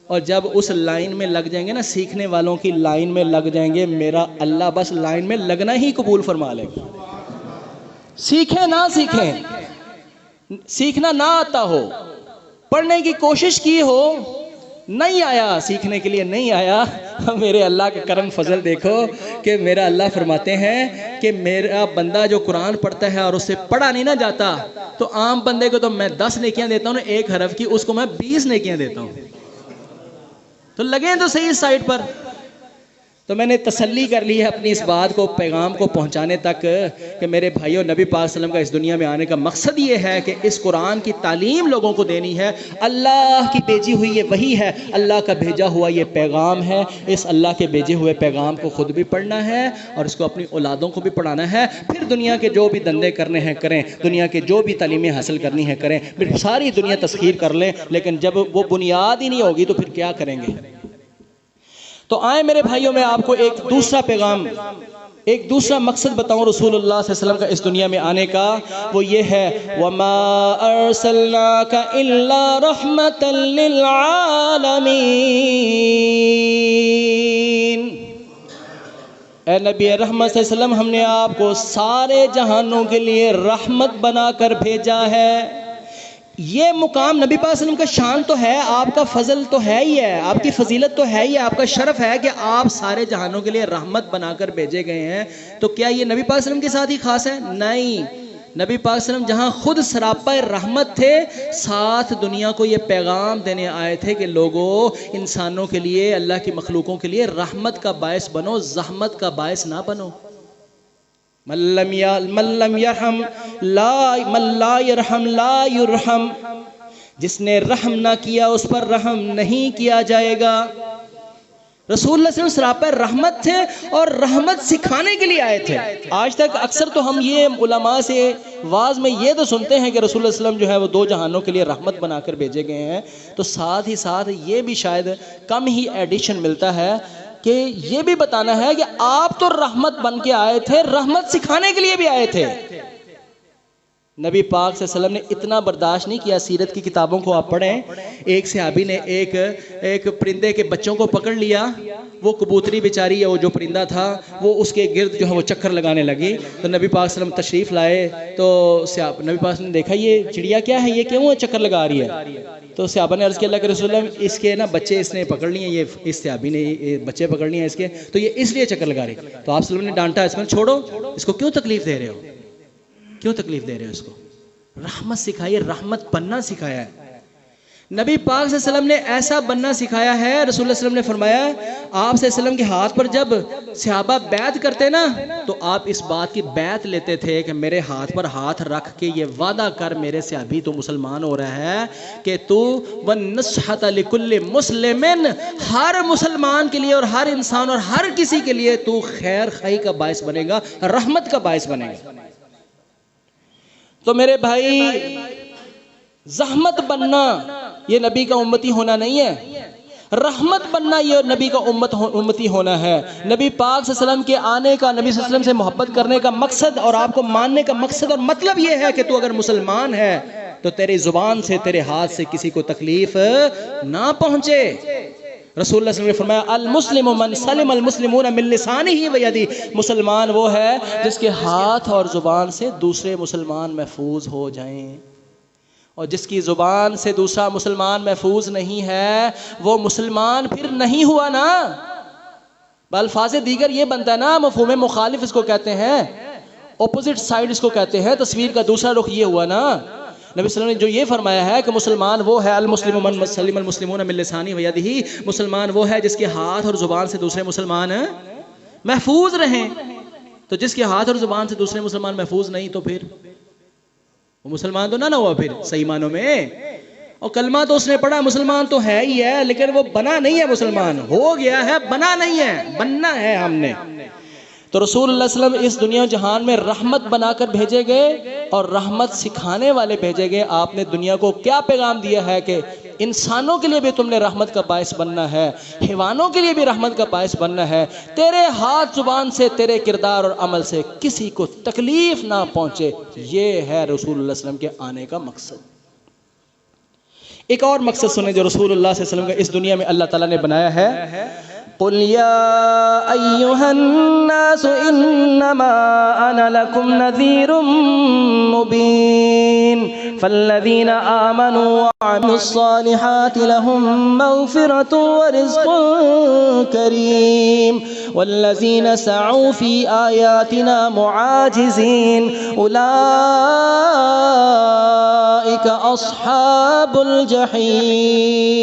اور جب اس لائن میں لگ جائیں گے نا, سیکھنے والوں کی لائن میں لگ جائیں گے, میرا اللہ بس لائن میں لگنا ہی قبول فرما لے گا. سیکھیں نہ سیکھیں, سیکھنا نہ آتا ہو, پڑھنے کی کوشش کی ہو, نہیں آیا, سیکھنے کے لیے نہیں آیا, میرے اللہ کا کرم فضل دیکھو کہ میرا اللہ فرماتے ہیں کہ میرا بندہ جو قرآن پڑھتا ہے اور اس سے پڑھا نہیں نہ جاتا, تو عام بندے کو تو میں 10 نیکیاں دیتا ہوں, ایک حرف کی, اس کو میں 20 نیکیاں دیتا ہوں. تو لگیں تو صحیح سائٹ پر. تو میں نے تسلی کر لی ہے اپنی اس بات کو, پیغام کو پہنچانے تک کہ میرے بھائیوں, نبی پاک صلی اللہ علیہ وسلم کا اس دنیا میں آنے کا مقصد یہ ہے کہ اس قرآن کی تعلیم لوگوں کو دینی ہے. اللہ کی بھیجی ہوئی یہ وحی ہے, اللہ کا بھیجا ہوا یہ پیغام ہے. اس اللہ کے بھیجے ہوئے پیغام کو خود بھی پڑھنا ہے اور اس کو اپنی اولادوں کو بھی پڑھانا ہے. پھر دنیا کے جو بھی دندے کرنے ہیں کریں, دنیا کے جو بھی تعلیمیں حاصل کرنی ہے کریں, پھر ساری دنیا تسخیر کر لیں, لیکن جب وہ بنیاد ہی نہیں ہوگی تو پھر کیا کریں گے. تو آئیں میرے بھائیوں, میں آپ کو ایک دوسرا پیغام, ایک دوسرا مقصد بتاؤں رسول اللہ صلی اللہ علیہ وسلم کا اس دنیا میں آنے کا. وہ یہ ہے وَمَا أَرْسَلْنَاكَ إِلَّا رَحْمَةً لِّلْعَالَمِينَ. اے نبی رحمت صلی اللہ علیہ وسلم, ہم نے آپ کو سارے جہانوں کے لیے رحمت بنا کر بھیجا ہے. یہ مقام نبی پاک صلی اللہ علیہ وسلم کا شان تو ہے, آپ کا فضل تو ہے ہی ہے, آپ کی فضیلت تو ہے ہی, آپ کا شرف ہے کہ آپ سارے جہانوں کے لیے رحمت بنا کر بھیجے گئے ہیں. تو کیا یہ نبی پاک صلی اللہ علیہ وسلم کے ساتھ ہی خاص ہے؟ نہیں. نبی پاک صلی اللہ علیہ وسلم جہاں خود سراپا رحمت تھے, ساتھ دنیا کو یہ پیغام دینے آئے تھے کہ لوگوں, انسانوں کے لیے, اللہ کی مخلوقوں کے لیے رحمت کا باعث بنو, زحمت کا باعث نہ بنو. من لم یرحم لا یرحم لا یرحم. جس نے رحم نہ کیا اس پر رحم نہیں کیا جائے گا. رسول اللہ صلی اللہ علیہ وسلم سراپا رحمت تھے اور رحمت سکھانے کے لیے آئے تھے. آج تک اکثر تو ہم یہ علماء سے واعظ میں یہ تو سنتے ہیں کہ رسول اللہ صلی اللہ علیہ وسلم جو ہے وہ 2 جہانوں کے لیے رحمت بنا کر بھیجے گئے ہیں، تو ساتھ ہی ساتھ یہ بھی شاید کم ہی ایڈیشن ملتا ہے کہ یہ بھی بتانا ہے کہ آپ تو رحمت بن کے آئے تھے، رحمت سکھانے کے لیے بھی آئے تھے. نبی پاک صلی اللہ علیہ وسلم نے اتنا برداشت نہیں کیا. سیرت کی کتابوں کو آپ پڑھیں، ایک صحابی نے ایک پرندے کے بچوں کو پکڑ لیا. وہ کبوتری بیچاری وہ جو پرندہ تھا وہ اس کے گرد جو ہے وہ چکر لگانے لگی. تو نبی پاک صلی اللہ علیہ وسلم تشریف لائے تو نبی پاک نے دیکھا یہ چڑیا کیا ہے، یہ کیوں چکر لگا رہی ہے؟ تو صحابہ نے عرض کیا اللہ کے رسول اللہ اس کے نا بچے اس نے پکڑ لیے، یہ اس صحابی نے بچے پکڑ لیے اس کے، تو یہ اس لیے چکر لگا رہی. تو آپ صلی اللہ علیہ وسلم نے ڈانٹا، اس میں چھوڑو اس کو، کیوں تکلیف دے رہے ہو، کیوں تکلیف دے رہے ہو اس کو؟ رحمت سکھائی، رحمت بننا سکھایا ہے. نبی پاک صلی اللہ علیہ وسلم نے ایسا بننا سکھایا ہے. رسول اللہ صلی اللہ علیہ وسلم نے فرمایا آپ صلی اللہ علیہ وسلم کے ہاتھ پر جب صحابہ بیعت کرتے نا تو آپ اس بات کی بیعت لیتے تھے کہ میرے ہاتھ پر ہاتھ رکھ کے یہ وعدہ کر میرے صحابی تو مسلمان ہو رہا ہے کہ تو وَالنَّصْحَةَ لِكُلِّ مُسْلِمٍ، ہر مسلمان کے لیے اور ہر انسان اور ہر کسی کے لیے تو خیر خائی کا باعث بنے گا، رحمت کا باعث بنے گا. تو میرے بھائی زحمت بننا یہ نبی کا امتی ہونا نہیں ہے، رحمت بننا یہ نبی کا امتی ہونا ہے. نبی پاک صلی اللہ علیہ وسلم کے آنے کا، نبی صلی اللہ علیہ وسلم سے محبت کرنے کا مقصد اور آپ کو ماننے کا مقصد اور مطلب یہ ہے کہ تو اگر مسلمان ہے تو تیری زبان سے، تیرے ہاتھ سے کسی کو تکلیف نہ پہنچے. رسول اللہ صلی اللہ علیہ وسلم نے فرمایا المسلم من سلم المسلمون من لسانه ویده، مسلمان وہ ہے جس کے ہاتھ اور زبان سے دوسرے مسلمان محفوظ ہو جائیں، اور جس کی زبان سے دوسرا مسلمان محفوظ نہیں ہے وہ مسلمان پھر نہیں ہوا نا. بالفاظ دیگر یہ بنتا ہے نا، مفہوم مخالف اس کو کہتے ہیں، اپوزٹ سائیڈ اس کو کہتے ہیں، تصویر کا دوسرا رخ یہ ہوا نا. نبی صلی اللہ علیہ وسلم نے جو یہ فرمایا ہے کہ مسلمان وہ ہے المسلم من سلم المسلمون من لسانه ویده، مسلمان وہ ہے جس کے ہاتھ اور زبان سے دوسرے مسلمان محفوظ رہیں. تو جس کے ہاتھ اور زبان سے دوسرے مسلمان محفوظ نہیں تو پھر وہ مسلمان تو نہ ہوا پھر صحیح معنوں میں. اور کلمہ تو اس نے پڑھا، مسلمان تو ہے ہی ہے، لیکن وہ بنا نہیں ہے، مسلمان ہو گیا ہے، بنا نہیں ہے، بننا ہے ہم نے. تو رسول اللہ صلی اللہ علیہ وسلم اس دنیا و جہان میں رحمت بنا کر بھیجے گئے اور رحمت سکھانے والے بھیجے گئے. آپ نے دنیا کو کیا پیغام دیا ہے کہ انسانوں کے لیے بھی تم نے رحمت کا باعث بننا ہے، حیوانوں کے لیے بھی رحمت کا باعث بننا ہے. تیرے ہاتھ زبان سے، تیرے کردار اور عمل سے کسی کو تکلیف نہ پہنچے، یہ ہے رسول اللہ صلی اللہ علیہ وسلم کے آنے کا مقصد. ایک اور مقصد سنیں جو رسول اللہ صلی اللہ علیہ وسلم کا اس دنیا میں اللہ تعالیٰ نے بنایا ہے. قل یا ایہا الناس انما انا لکم نذیر مبین فالذین آمنوا وعملوا الصالحات لهم مغفرۃ ورزق کریم والذین سعوا فی آیاتنا معاجزین اولئک اصحاب الجحیم.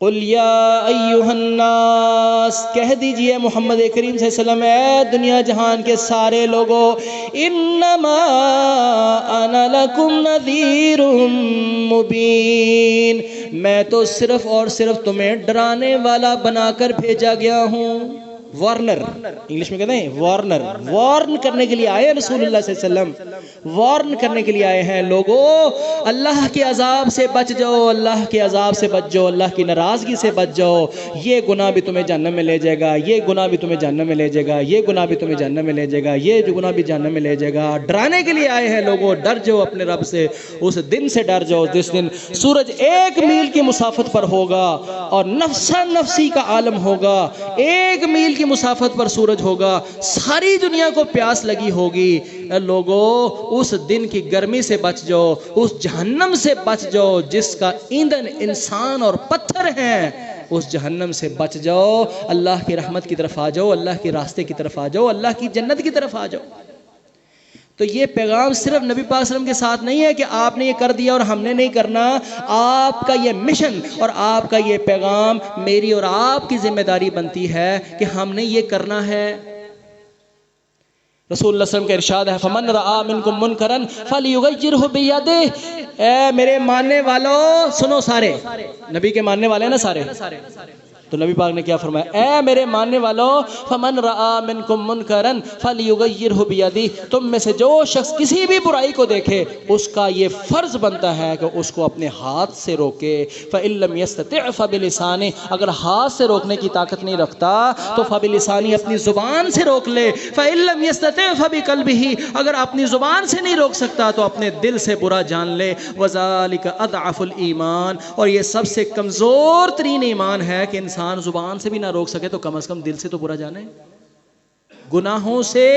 قل یا ایہا الناس، کہہ دیجئے محمد کریم صلی اللہ علیہ وسلم، اے دنیا جہان کے سارے لوگوں، انما انا لکم نذیر مبین، میں تو صرف اور صرف تمہیں ڈرانے والا بنا کر بھیجا گیا ہوں. وارنر انگلش میں کہتے ہیں وارنر، وارن کرنے کے لیے آئے رسول اللہ صلی اللہ علیہ وسلم، وارن کرنے کے لیے آئے ہیں. لوگوں اللہ کے عذاب سے بچ جاؤ، اللہ کے عذاب سے بچ جاؤ، اللہ کی ناراضگی سے بچ جاؤ. یہ گناہ بھی تمہیں جہنم میں لے جائے گا، یہ گناہ بھی تمہیں جہنم میں لے جائے گا، یہ گناہ بھی تمہیں جہنم میں لے جائے گا، یہ جو گناہ بھی جہنم میں لے جائے گا. ڈرانے کے لیے آئے ہیں لوگوں، ڈر جاؤ اپنے رب سے. اس دن سے ڈر جاؤ جس دن سورج 1 میل کی مسافت پر ہوگا اور نفسا نفسی کا عالم ہوگا. 1 میل کی مسافت پر سورج ہوگا، ساری دنیا کو پیاس لگی ہوگی. لوگوں اس دن کی گرمی سے بچ جاؤ، اس جہنم سے بچ جاؤ جس کا ایندھن انسان اور پتھر ہیں. اس جہنم سے بچ جاؤ، اللہ کی رحمت کی طرف آ جاؤ، اللہ کے راستے کی طرف آ جاؤ، اللہ کی جنت کی طرف آ جاؤ. تو یہ پیغام صرف نبی پاک صلی اللہ علیہ وسلم کے ساتھ نہیں ہے کہ آپ نے یہ کر دیا اور ہم نے نہیں کرنا. آپ کا یہ مشن اور آپ کا یہ پیغام میری اور آپ کی ذمہ داری بنتی ہے کہ ہم نے یہ کرنا ہے. رسول اللہ صلی اللہ علیہ وسلم کا ارشاد ہے فمن رآ منکم منکرا فلیغیرہ بیدہ. اے میرے ماننے والوں سنو، سارے نبی کے ماننے والے ہیں نا سارے، تو نبی پاک نے کیا فرمایا؟ اے میرے ماننے والوں فمن رآ منکم منکرا فلیغیرہ بیدہ، تم میں سے جو شخص کسی بھی برائی کو دیکھے اس کا یہ فرض بنتا ہے کہ اس کو اپنے ہاتھ سے روکے. فإن لم يستطع فبلسانہ، اگر ہاتھ سے روکنے کی طاقت نہیں رکھتا تو فبلسانہ اپنی زبان سے روک لے. فإن لم يستطع فبقلبہ، اگر اپنی زبان سے نہیں روک سکتا تو اپنے دل سے برا جان لے. وذالک اضعف الایمان، اور یہ سب سے کمزور ترین ایمان ہے کہ انسان زبان سے بھی نہ روک سکے تو کم از کم دل سے تو برا جانے. گناہوں سے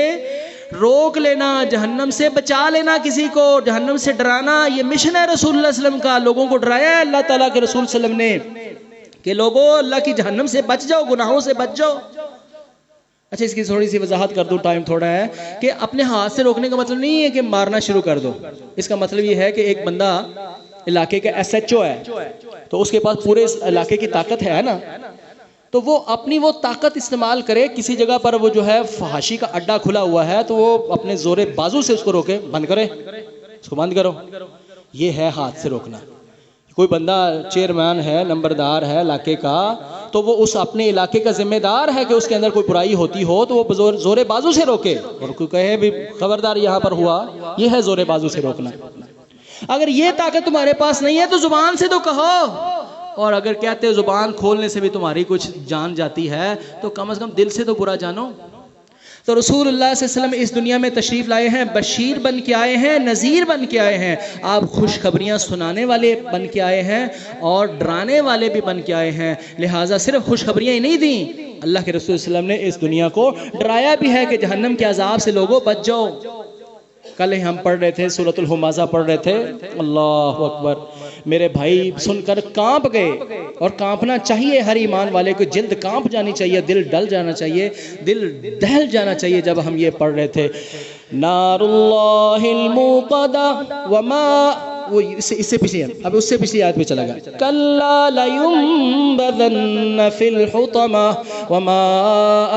روک لینا، جہنم سے بچا لینا، کسی کو جہنم سے ڈرانا، یہ مشن ہے رسول اللہ صلی اللہ علیہ وسلم کا. لوگوں کو ڈرایا ہے اللہ تعالیٰ کے رسول صلی اللہ علیہ وسلم نے کہ لوگوں اللہ کی جہنم سے بچ جاؤ، گناہوں سے بچ جاؤ. اچھا اس کی تھوڑی سی وضاحت کر دوں، ٹائم تھوڑا ہے. کہ اپنے ہاتھ سے روکنے کا مطلب نہیں ہے کہ مارنا شروع کر دو. اس کا مطلب یہ ہے کہ ایک بندہ علاقے کا SHO ہے تو اس کے پاس پورے اس علاقے کی طاقت ہے نا، تو وہ اپنی وہ طاقت استعمال کرے. کسی جگہ پر وہ جو ہے فحاشی کا اڈا کھلا ہوا ہے تو وہ اپنے زور بازو سے اس کو روکے، بند کرے، اس کو بند کرو. یہ ہے ہاتھ سے روکنا. کوئی بندہ چیئرمین ہے، نمبردار ہے علاقے کا، تو وہ اس اپنے علاقے کا ذمہ دار ہے کہ اس کے اندر کوئی برائی ہوتی ہو تو وہ زور بازو سے روکے. اور کوئی کہے بھی خبردار یہاں پر ہوا، یہ ہے زور بازو سے روکنا. اگر یہ طاقت تمہارے پاس نہیں ہے تو زبان سے تو کہو، اور اگر کہتے ہو زبان کھولنے سے بھی تمہاری کچھ جان جاتی ہے تو کم از کم دل سے تو برا جانو. تو رسول اللہ صلی اللہ علیہ وسلم اس دنیا میں تشریف لائے ہیں، بشیر بن کے آئے ہیں، نذیر بن کے آئے ہیں. آپ خوشخبریاں سنانے والے بن کے آئے ہیں اور ڈرانے والے بھی بن کے آئے ہیں. لہٰذا صرف خوشخبریاں ہی نہیں دیں، اللہ کے رسول صلی اللہ علیہ وسلم نے اس دنیا کو ڈرایا بھی ہے کہ جہنم کے عذاب سے لوگوں بچ جاؤ. کل ہی ہم پڑھ رہے تھے سورۃ الہمازہ پڑھ رہے تھے، اللہ اکبر. میرے بھائی سن کر کانپ گئے، اور کانپنا چاہیے ہر ایمان والے کو. جلد کانپ جانی چاہیے، دل ڈل جانا چاہیے، دل دہل جانا چاہیے جب ہم یہ پڑھ رہے تھے. نار اللہ الموقدہ وما، وہ اس سے پچھلی ہے، اب اس سے پچھلی آیت پہ چلا گیا. کلا لینبذن فی الحطمہ وما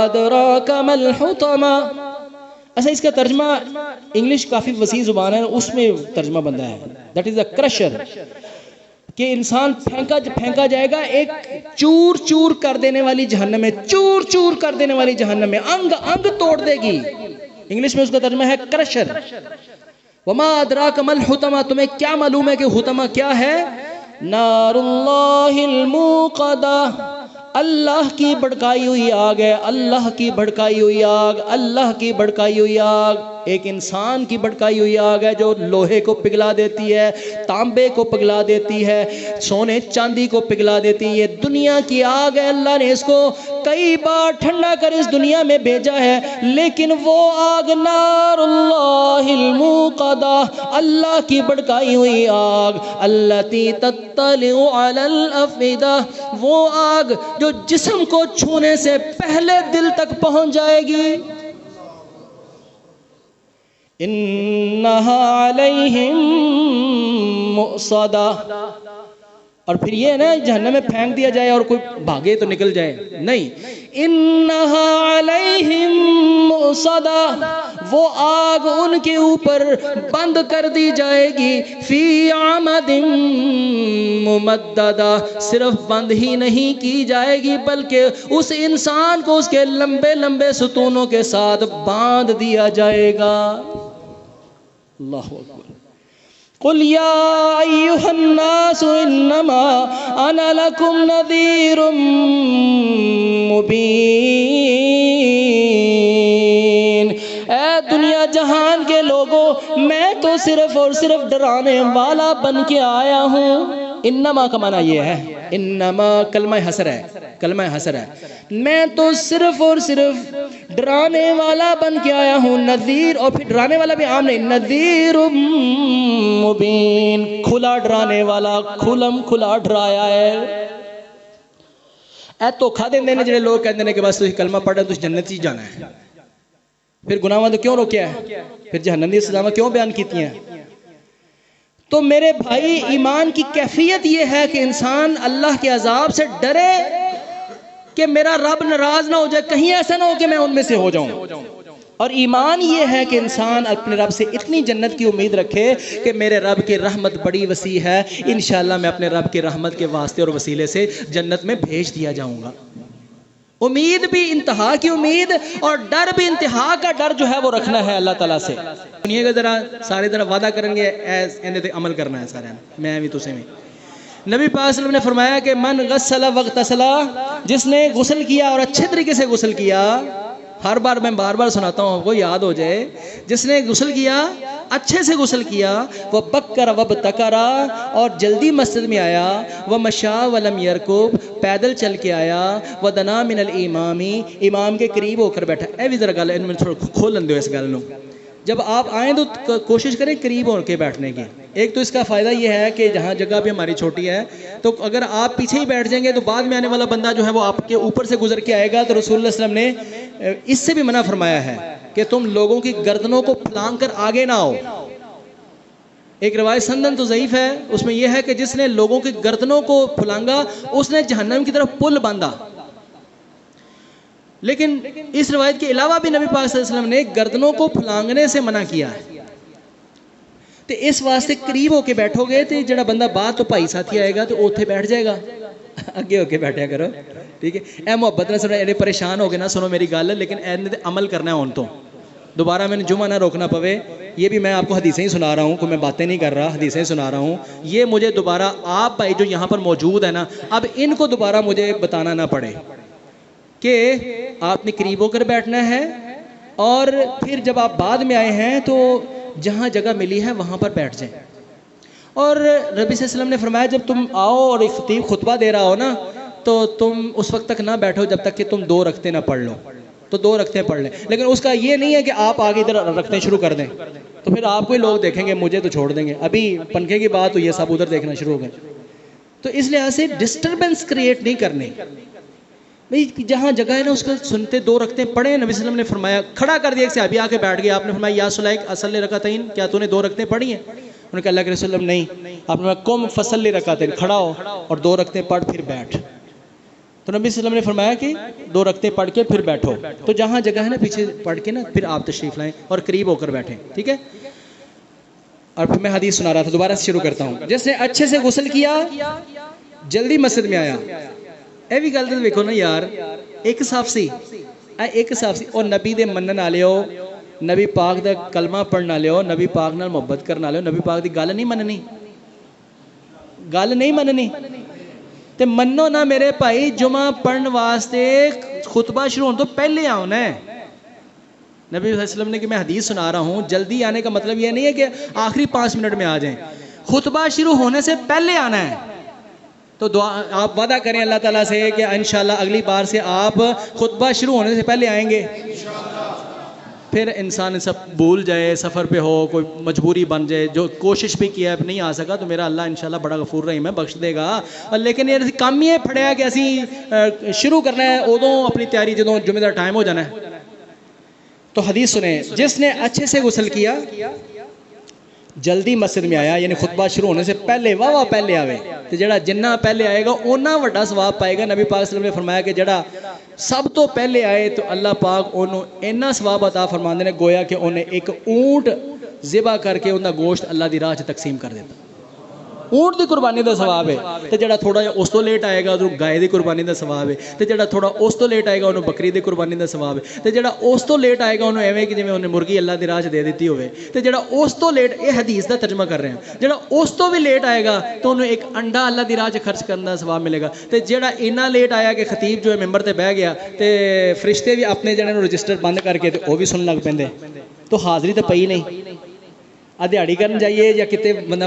ادراک ما الحطمہ. اچھا اس کا ترجمہ انگلش کافی وسیع زبان ہے، اس میں ترجمہ بندہ ہے دیٹ از اے کرشر، کہ انسان پھینکا جائے گا ایک چور چور کر دینے والی جہنم میں، چور چور کر دینے والی جہنم میں، انگ انگ توڑ دے گی. انگلش میں اس کا ترجمہ ہے کرشر. وما ادراک ما الحطمہ، تمہیں کیا معلوم ہے کہ حطمہ کیا ہے؟ نار اللہ الموقدہ، اللہ کی بھڑکائی ہوئی آگ ہے، اللہ کی بھڑکائی ہوئی آگ، اللہ کی بھڑکائی ہوئی آگ. ایک انسان کی بھڑکائی ہوئی آگ ہے جو لوہے کو پگھلا دیتی ہے، تانبے کو پگھلا دیتی ہے، سونے چاندی کو پگھلا دیتی ہے. یہ دنیا کی آگ ہے. اللہ نے اس کو کئی بار ٹھنڈا کر اس دنیا میں بھیجا ہے، لیکن وہ آگ نار اللہ الموقدہ، اللہ کی بھڑکائی ہوئی آگ، التی تطلع علی الافئدہ، وہ آگ جو جسم کو چھونے سے پہلے دل تک پہنچ جائے گی. انہا علیہم مؤصدہ. اور پھر یہ نا جہنم میں پھینک دیا جائے اور کوئی بھاگے تو نکل جائے، نہیں. انہا علیہم مؤصدہ، وہ آگ ان کے اوپر بند کر دی جائے گی. فی عمد ممددہ، صرف بند ہی نہیں کی جائے گی بلکہ اس انسان کو اس کے لمبے لمبے ستونوں کے ساتھ باندھ دیا جائے گا. اللہ اکبر. قل یا ایہا الناس انما انا لکم نذیر مبین. اے دنیا جہان کے لوگوں، میں تو صرف اور صرف ڈرانے والا بن کے آیا ہوں. انما کا معنی یہ ہے، انما کلمہ حسر ہے، کلمہ حسر ہے. میں تو صرف اور صرف ڈرانے والا بن کے آیا ہوں. نذیر، اور پھر ڈرانے والا بھی عام نہیں، نذیر مبین، کھلا ڈرانے والا، کھلم کھلا ڈرایا ہے. اے دھوکھا دیندے نے جڑے لوگ کہندے نے کہ بس تسی کلمہ پڑھ رہے تسی جنت ہی جانا ہے. پھر گناہاں تو کیوں روکیا ہے؟ پھر جہنم دی سزاواں کیوں بیان کیتی ہیں؟ تو میرے بھائی ایمان کی کیفیت یہ ہے کہ انسان اللہ کے عذاب سے ڈرے کہ میرا رب ناراض نہ ہو جائے، کہیں ایسا نہ ہو کہ میں ان میں سے ہو جاؤں. اور ایمان یہ ہے کہ انسان اپنے رب سے اتنی جنت کی امید رکھے کہ میرے رب کی رحمت بڑی وسیع ہے، انشاءاللہ میں اپنے رب کی رحمت کے واسطے اور وسیلے سے جنت میں بھیج دیا جاؤں گا۔ امید بھی انتہا کی امید اور ڈر بھی انتہا کا ڈر جو ہے وہ رکھنا ہے اللہ تعالیٰ سے۔ سنیے گا ذرا، سارے ذرا وعدہ کریں گے ایسے عمل کرنا ہے سارے، میں بھی تسے بھی۔ نبی پاک صلی اللہ علیہ وسلم نے فرمایا کہ من غسل واغتسل، جس نے غسل کیا اور اچھے طریقے سے غسل کیا، ہر بار میں بار بار سناتا ہوں آپ کو یاد ہو جائے، جس نے غسل کیا، اچھے سے غسل کیا، وہ بکر وابتکرا، اور جلدی مسجد میں آیا، وہ مشا ولم یرکب، پیدل چل کے آیا، وہ دنا من الامامی، امام کے قریب ہو کر بیٹھا۔ اے بھی ذرا گل ان میں تھوڑا کھول لیں دو اس گل نو، جب آپ آئیں تو کوشش کریں قریب ہو کے بیٹھنے کی۔ ایک تو اس کا فائدہ یہ ہے کہ جہاں جگہ بھی ہماری چھوٹی ہے تو اگر آپ پیچھے ہی بیٹھ جائیں گے تو بعد میں آنے والا بندہ جو ہے وہ آپ کے اوپر سے گزر کے آئے گا، تو رسول اللہ صلی اللہ علیہ وسلم نے اس سے بھی منع فرمایا ہے کہ تم لوگوں کی گردنوں کو پھلانگ کر آگے نہ آؤ۔ ایک روایت سندن تو ضعیف ہے، اس میں یہ ہے کہ جس نے لوگوں کی گردنوں کو پھلانگا اس نے جہنم کی طرف پل باندھا۔ لیکن اس روایت کے علاوہ بھی نبی پاک صلی اللہ علیہ وسلم نے گردنوں کو پھلانگنے سے منع کیا ہے۔ تو اس واسطے قریب ہو کے بیٹھو گے تو جڑا بندہ بعد تو بھائی ساتھی آئے گا تو اوتھے بیٹھ جائے گا، اگے ہو کے بیٹھیا کرو، ٹھیک ہے۔ اے محبت نہ سنو، ایڈے پریشان ہو گئے نہ سنو میری گل، لیکن اینے عمل کرنا ہے، ان تو دوبارہ میں نے جمعہ نہ روکنا پوے۔ یہ بھی میں آپ کو حدیثیں ہی سنا رہا ہوں، کوئی میں باتیں نہیں کر رہا، حدیثیں سنا رہا ہوں۔ یہ مجھے دوبارہ آپ بھائی جو یہاں پر موجود ہیں نا، اب ان کو دوبارہ مجھے بتانا نہ پڑے کہ آپ نے قریب ہو کر بیٹھنا ہے، اور پھر جب آپ بعد میں آئے ہیں تو جہاں جگہ ملی ہے وہاں پر بیٹھ جائیں۔ اور نبی صلی اللہ علیہ وسلم نے فرمایا جب تم آؤ اور ایک خطیب خطبہ دے رہا ہو نا تو تم اس وقت تک نہ بیٹھو جب تک کہ تم 2 رکعتیں نہ پڑھ لو، تو 2 رکعتیں پڑھ لیں۔ لیکن اس کا یہ نہیں ہے کہ آپ آگے ادھر رکعتیں شروع کر دیں تو پھر آپ کو ہی لوگ دیکھیں گے، مجھے تو چھوڑ دیں گے، ابھی پنکھے کی بات تو یہ سب ادھر دیکھنا شروع ہو گئے۔ تو اس لحاظ سے ڈسٹربنس کریٹ نہیں کرنی، جہاں جگہ ہے نا اس کو سنتے 2 رکعتیں پڑھیں۔ نبی صلی اللہ علیہ وسلم نے فرمایا، کھڑا کر دیا، ایک صحابی آ کے بیٹھ گیا، آپ نے فرمایا یا سلیک اصلی رکعتین، کیا تو نے 2 رکعتیں پڑھی ہیں؟ انہوں نے کہا اللہ کے رسول اللہ نہیں۔ آپ نے فرمایا قم فصلی رکعتین، کھڑا ہو اور 2 رکعتیں پڑھ پھر بیٹھ۔ تو نبی صلی اللہ علیہ وسلم نے فرمایا کہ 2 رکعتیں پڑھ کے پھر بیٹھو۔ تو جہاں جگہ ہے نا پیچھے پڑھ کے نا پھر آپ تشریف لائیں اور قریب ہو کر بیٹھیں، ٹھیک ہے۔ اور پھر میں حدیث سنا رہا تھا، دوبارہ سے شروع کرتا ہوں۔ جس نے اچھے سے غسل کیا، جلدی مسجد میں آیا، اے بھی گل تے دیکھو نا یار، ایک صاف سی اور نبی دے منن والے ہو، نبی پاک دا کلمہ پڑھنا لے ہو، نبی پاک نال محبت کرنا لے ہو، نبی پاک دی گل نہیں مننی تے منو نا میرے بھائی، جمعہ پڑھن واسطے خطبہ شروع ہونے تو پہلے آنا ہے۔ نبی صلی اللہ علیہ وسلم نے کہ میں حدیث سنا رہا ہوں، جلدی آنے کا مطلب یہ نہیں ہے کہ آخری 5 منٹ میں آ جائیں، خطبہ شروع ہونے سے پہلے آنا ہے۔ تو دعا آپ وعدہ کریں اللہ تعالیٰ سے کہ انشاءاللہ اگلی بار سے آپ خطبہ شروع ہونے سے پہلے آئیں گے۔ پھر انسان سب بھول جائے، سفر پہ ہو، کوئی مجبوری بن جائے، جو کوشش بھی کیا ہے نہیں آ سکا تو میرا اللہ انشاءاللہ بڑا غفور رحیم ہے، بخش دے گا۔ لیکن یہ کام ہی پھڑیا کہ اسی شروع کرنا ہے ادوں اپنی تیاری جدوں جمعے دا ٹائم ہو جانا ہے۔ تو حدیث سنیں، جس نے اچھے سے غسل کیا، جلدی مسجد میں آیا، یعنی خطبہ شروع ہونے سے پہلے واہ پہلے آوے، تو جڑا جنہ پہلے آئے گا اونا وڈا ثواب پائے گا۔ نبی پاک صلی اللہ علیہ وسلم نے فرمایا کہ جڑا سب تو پہلے آئے تو اللہ پاک انہوں اینا ثواب عطا فرماندے نے گویا کہ انہیں ایک اونٹ ذبح کر کے انہاں گوشت اللہ دی راہ تقسیم کر دیتا۔ اونٹ دی قربانی دا ثواب ہے، تے جڑا تھوڑا اس تو لیٹ آئے گا انہوں گائے دی قربانی دا ثواب ہے، تے جڑا تھوڑا اس تو لیٹ آئے گا انہوں بکری دی قربانی دا ثواب ہے، تے جڑا اس تو لیٹ آئے گا انہوں ایویں کہ جویں انہیں مرغی اللہ دی راہ دے دیتی ہوئے، تے جڑا اس تو لیٹ، یہ حدیث دا ترجمہ کر رہے ہیں، جڑا اس تو بھی لیٹ آئے گا تو انہوں ایک انڈا اللہ دی راہ خرچ کرنے دا ثواب ملے گا، تے جڑا اتنا لیٹ آیا کہ خطیب جو ہے ممبر تے بیٹھ گیا تے فرشتے بھی اپنے جنے نوں رجسٹر بند کر کے تے وہ بھی سنن لگ پیندے، تو حاضری تے پئی نہیں۔ دیہڑی کرن جائیے یا کتے بندہ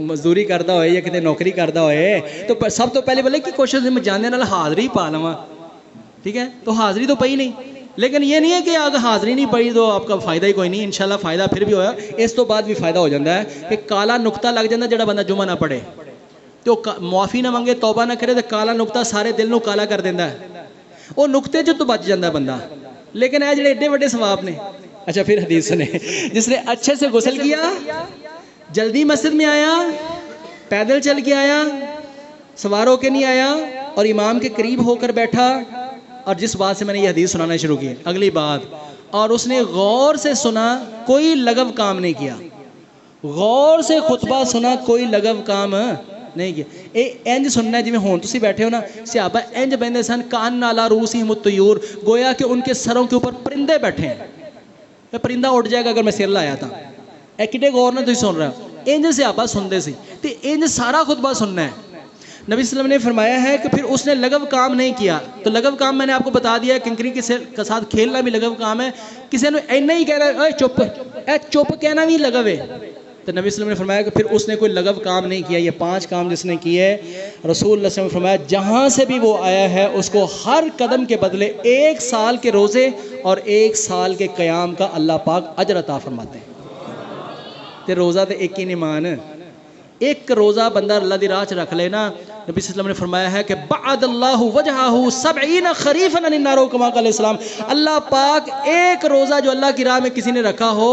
مزدوری کرتا ہوئے یا کتے نوکری کرتا ہوئے تو سب تو پہلے بولے کہ کوشش میں جانے نال حاضری پا لواں، ٹھیک ہے، تو حاضری تو پئی نہیں۔ لیکن یہ نہیں ہے کہ اگر حاضری نہیں پئی تو آپ کا فائدہ ہی کوئی نہیں، انشاءاللہ فائدہ پھر بھی ہویا، اس تو بعد بھی فائدہ ہو جاتا ہے کہ کالا نقطہ لگ جاتا جڑا بندہ جمعہ نہ پڑھے تو معافی نہ منگے، توبہ نہ کرے تو کالا نقطہ سارے دل نو کالا کر دینا ہے، وہ نقطے جو تو بچ جاتا ہے بندہ۔ لیکن اے جڑے ایڈے وڈے ثواب نے۔ اچھا پھر حدیث سنیں، جس نے اچھے سے غسل کیا، جلدی مسجد میں آیا، پیدل چل کے آیا، سوار ہو کے نہیں آیا، اور امام کے قریب ہو کر بیٹھا، اور جس بات سے میں نے یہ حدیث سنانا شروع کی، اگلی بات اور اس نے غور سے سنا، کوئی لغو کام نہیں کیا، غور سے خطبہ سنا، کوئی لغو کام نہیں کیا۔ انج سننا ہے جی میں ہون تسی بیٹھے ہو نا، صحابہ انج بندے سن کان علی رؤوسہم الطیور، گویا کہ ان کے سروں کے اوپر پرندے بیٹھے ہیں، پرندہ اڑ جائے گا اگر میں سر لایا تھا۔ اے کڈے غور نہ تسی سن رہے ہو، انج صحابہ سنتے سی تے انج سارا خطبہ سننا ہے۔ نبی صلی اللہ علیہ وسلم نے فرمایا ہے کہ پھر اس نے لغو کام نہیں کیا، تو لغو کام میں نے آپ کو بتا دیا ہے، کنکری کے ساتھ کھیلنا بھی لغو کام ہے۔ کسی نے اینا ہی کہہ رہا ہے اے چپ، اے چپ کہنا بھی لغو ہے، تو نبی صلی اللہ علیہ وسلم نے فرمایا کہ پھر اس نے کوئی لغو کام نہیں کیا۔ یہ 5 کام جس نے کیے، رسول اللہ صلی اللہ علیہ وسلم نے فرمایا جہاں سے بھی وہ آیا ہے اس کو ہر قدم کے بدلے 1 سال کے روزے اور 1 سال کے قیام کا اللہ پاک اجر عطا فرماتے ہیں۔ تے روزہ تے ایک ہی نہیں مان، ایک روزہ بندہ اللہ دی راہ چ رکھ لے نا، نبی صلی اللہ علیہ وسلم نے فرمایا ہے کہ بعد اللہ وجہہ 70 خریفا عن النار کما قال السلام، اللہ پاک ایک روزہ جو اللہ کی راہ میں کسی نے رکھا ہو،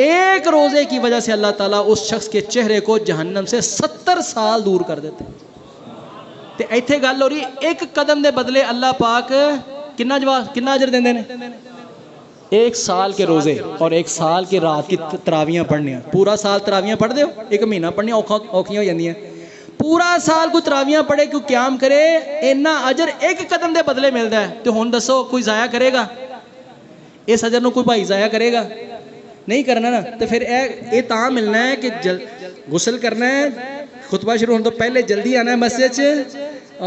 ایک روزے کی وجہ سے اللہ تعالیٰ اس شخص کے چہرے کو جہنم سے 70 سال دور کر دیتے ہیں۔ تے ایتھے گل ہو رہی ایک قدم دے بدلے اللہ پاک کنا اجر دیندے نے؟ 1 سال کے روزے اور 1 سال کی رات کی تراویاں پڑھنے ہیں۔ پورا سال تراویاں پڑھ دے ہو، 1 مہینہ پڑھنی اوکھیاں ہو جاندی ہیں، پورا سال کوئی تراویاں پڑھے، کوئی قیام کرے، اینا اجر ایک قدم دے بدلے ملتا ہے۔ تو ہن دسو کوئی ضائع کرے گا اس اجر نو؟ کوئی بھائی ضائع کرے گا؟ نہیں کرنا نا۔ تو پھر اے تاں ملنا ہے کہ غسل کرنا ہے، خطبہ شروع ہونے تو پہلے جلدی آنا ہے مسجد سے،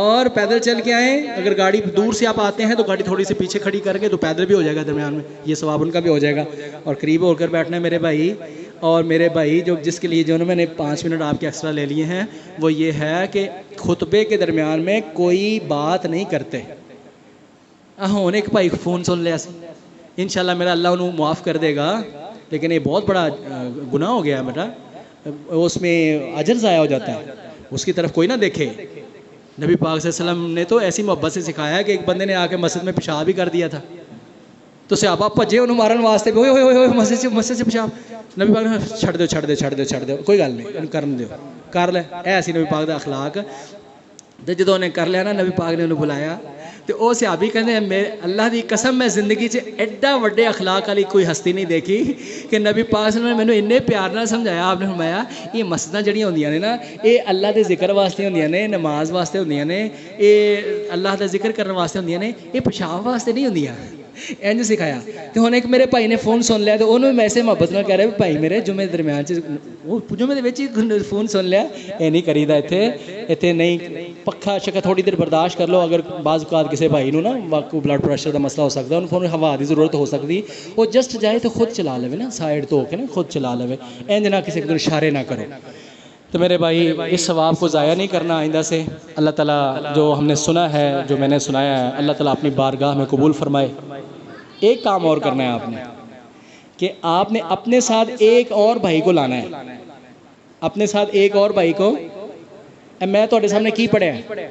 اور پیدل چل کے آئیں۔ اگر گاڑی دور سے آپ آتے ہیں تو گاڑی تھوڑی سی پیچھے کھڑی کر کے تو پیدل بھی ہو جائے گا درمیان میں، یہ ثواب ان کا بھی ہو جائے گا، اور قریب ہو کر بیٹھنا ہے میرے بھائی۔ اور میرے بھائی جو جس کے لیے جو میں نے 5 منٹ آپ کے ایکسٹرا لے لیے ہیں، وہ یہ ہے کہ خطبے کے درمیان میں کوئی بات نہیں کرتے۔ ہوں ایک بھائی فون سن لیا سی، انشاءاللہ میرا اللہ انہوں معاف کر دے گا، لیکن یہ بہت بڑا گناہ ہو گیا ہے بیٹا، اس میں اجر ضائع ہو جاتا ہے، اس کی طرف کوئی نہ دیکھے۔ نبی پاک صلی اللہ علیہ وسلم نے تو ایسی محبت سے سکھایا کہ ایک بندے نے آ کے مسجد میں پیشاب بھی کر دیا تھا، تو صحابہ بھجے انہوں مارن واسطے، ہوئے ہوئے ہوئے مسجد سے پیشاب، نبی پاک نے چھڑ دو چھڑ دو چھڑ دو چھڑ دو، کوئی گل نہیں کرن دیو، کر لے، ایسی نبی پاک دا اخلاق۔ تو جدوں نے کر لیا نا، نبی پاک نے انہوں بلایا، تو وہ صحابی کہتے ہیں اللہ دی قسم میں زندگی سے ایڈا وڈے اخلاق والی کوئی ہستی نہیں دیکھی کہ نبی پاک صلی اللہ علیہ وسلم نے انہیں پیار نہ سمجھایا۔ آپ نے فرمایا یہ مسجداں جڑیاں ہوندیاں نے نا، یہ اللہ دے ذکر واسطے ہوندیاں نے، نماز واسطے ہوندیاں نے، یہ اللہ دا ذکر کرنے واسطے ہوندیاں نے، یہ پیشاب واسطے نہیں ہوندیاں۔ انج سکھایا۔ تو ہن ایک میرے بھائی نے فون سن لیا، تو انہوں ویسے محبت نہ کہہ رہے بھائی میرے جمعے درمیان جمعے دے وچ فون سن لیا، اے نہیں کریدا ایتھے نہیں، پکھا شکا تھوڑی دیر برداشت کر لو۔ اگر بعض اوقات کسی بھائی نو نا واقعی بلڈ پریشر دا مسئلہ ہو سکتا ہے، ان کو ہوا دی ضرورت ہو سکتی، وہ جسٹ جائے تو خود چلا لے نا، سائڈ تو ہو کے نا خود چلا لے، انج نہ کسی کو اشارے نہ کرو۔ تو میرے بھائی اس ثواب کو ضائع نہیں کرنا آئندہ سے۔ اللہ تعالیٰ جو ہم نے سنا ہے، جو میں نے سنایا ہے، اللہ تعالیٰ اپنی بارگاہ میں قبول فرمائے۔ ایک کام اور کرنا ہے آپ نے، کہ آپ نے اپنے ساتھ ایک اور بھائی کو لانا ہے، اپنے ساتھ ایک اور بھائی کو۔ میں تو سامنے کی پڑھیا ہے؟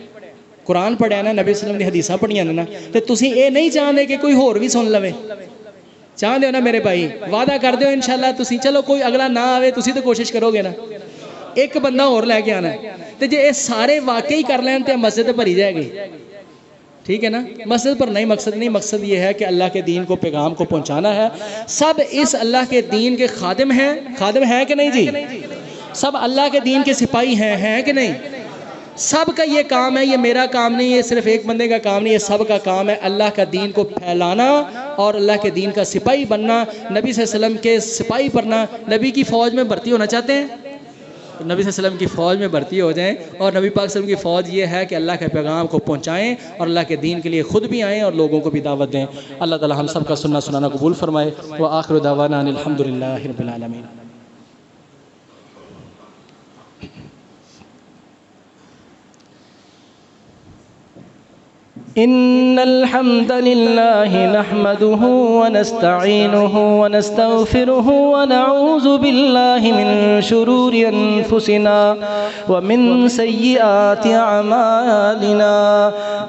قرآن پڑھیا نا، نبی صلی اللہ علیہ وسلم دی حدیثاں پڑھیاں نا، تو تسی اے نہیں چاہتے کہ کوئی ہور بھی سن لوے؟ چاہتے ہو نا میرے بھائی؟ وعدہ کر دیو انشاءاللہ تسی، چلو کوئی اگلا نہ آوے تسی تو کوشش کرو گے نا، ایک بندہ اور لے کے آنا ہے۔ تو جے اے سارے واقعی کر لیں تو مسجد بھری جائے گی، ٹھیک ہے نا؟ مسجد پر نہیں، مقصد نہیں، مقصد یہ ہے کہ اللہ کے دین کو، پیغام کو پہنچانا ہے۔ سب اس اللہ کے دین کے خادم ہیں، خادم ہیں کہ نہیں جی؟ سب اللہ کے دین کے سپاہی ہیں کہ نہیں؟ سب کا یہ کام ہے، یہ میرا کام نہیں، یہ صرف ایک بندے کا کام نہیں، یہ سب کا کام ہے اللہ کا دین کو پھیلانا اور اللہ کے دین کا سپاہی بننا، نبی صلی اللہ علیہ وسلم کے سپاہی بننا۔ نبی کی فوج میں بھرتی ہونا چاہتے ہیں تو نبی صلی اللہ علیہ وسلم کی فوج میں بھرتی ہو جائیں، اور نبی پاک صلی اللہ علیہ وسلم کی فوج یہ ہے کہ اللہ کے پیغام کو پہنچائیں اور اللہ کے دین کے لیے خود بھی آئیں اور لوگوں کو بھی دعوت دیں۔ اللہ تعالی ہم سب کا سننا سنانا قبول فرمائے۔ وآخر دعوانا ان الحمدللہ رب العالمین۔ إن الحمد لله نحمده ونستعينه ونستغفره ونعوذ بالله من شرور أنفسنا ومن سيئات أعمالنا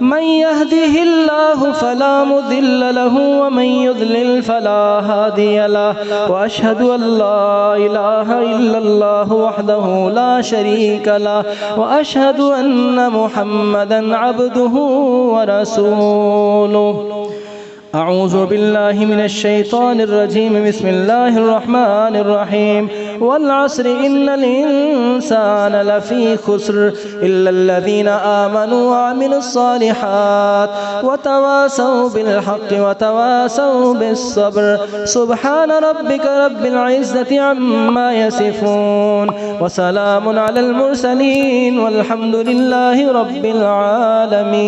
من يهده الله فلا مضل له ومن يضلل فلا هادي له وأشهد أن لا إله إلا الله وحده لا شريك له وأشهد أن محمدا عبده ورسوله أعوذ بالله من الشيطان الرجيم بسم الله الرحمن الرحيم والعصر إن الإنسان لفي خسر إلا الذين آمنوا وعملوا الصالحات وتواصوا بالحق وتواصوا بالصبر سبحان ربك رب العزة عما يصفون وسلام على المرسلين والحمد لله رب العالمين.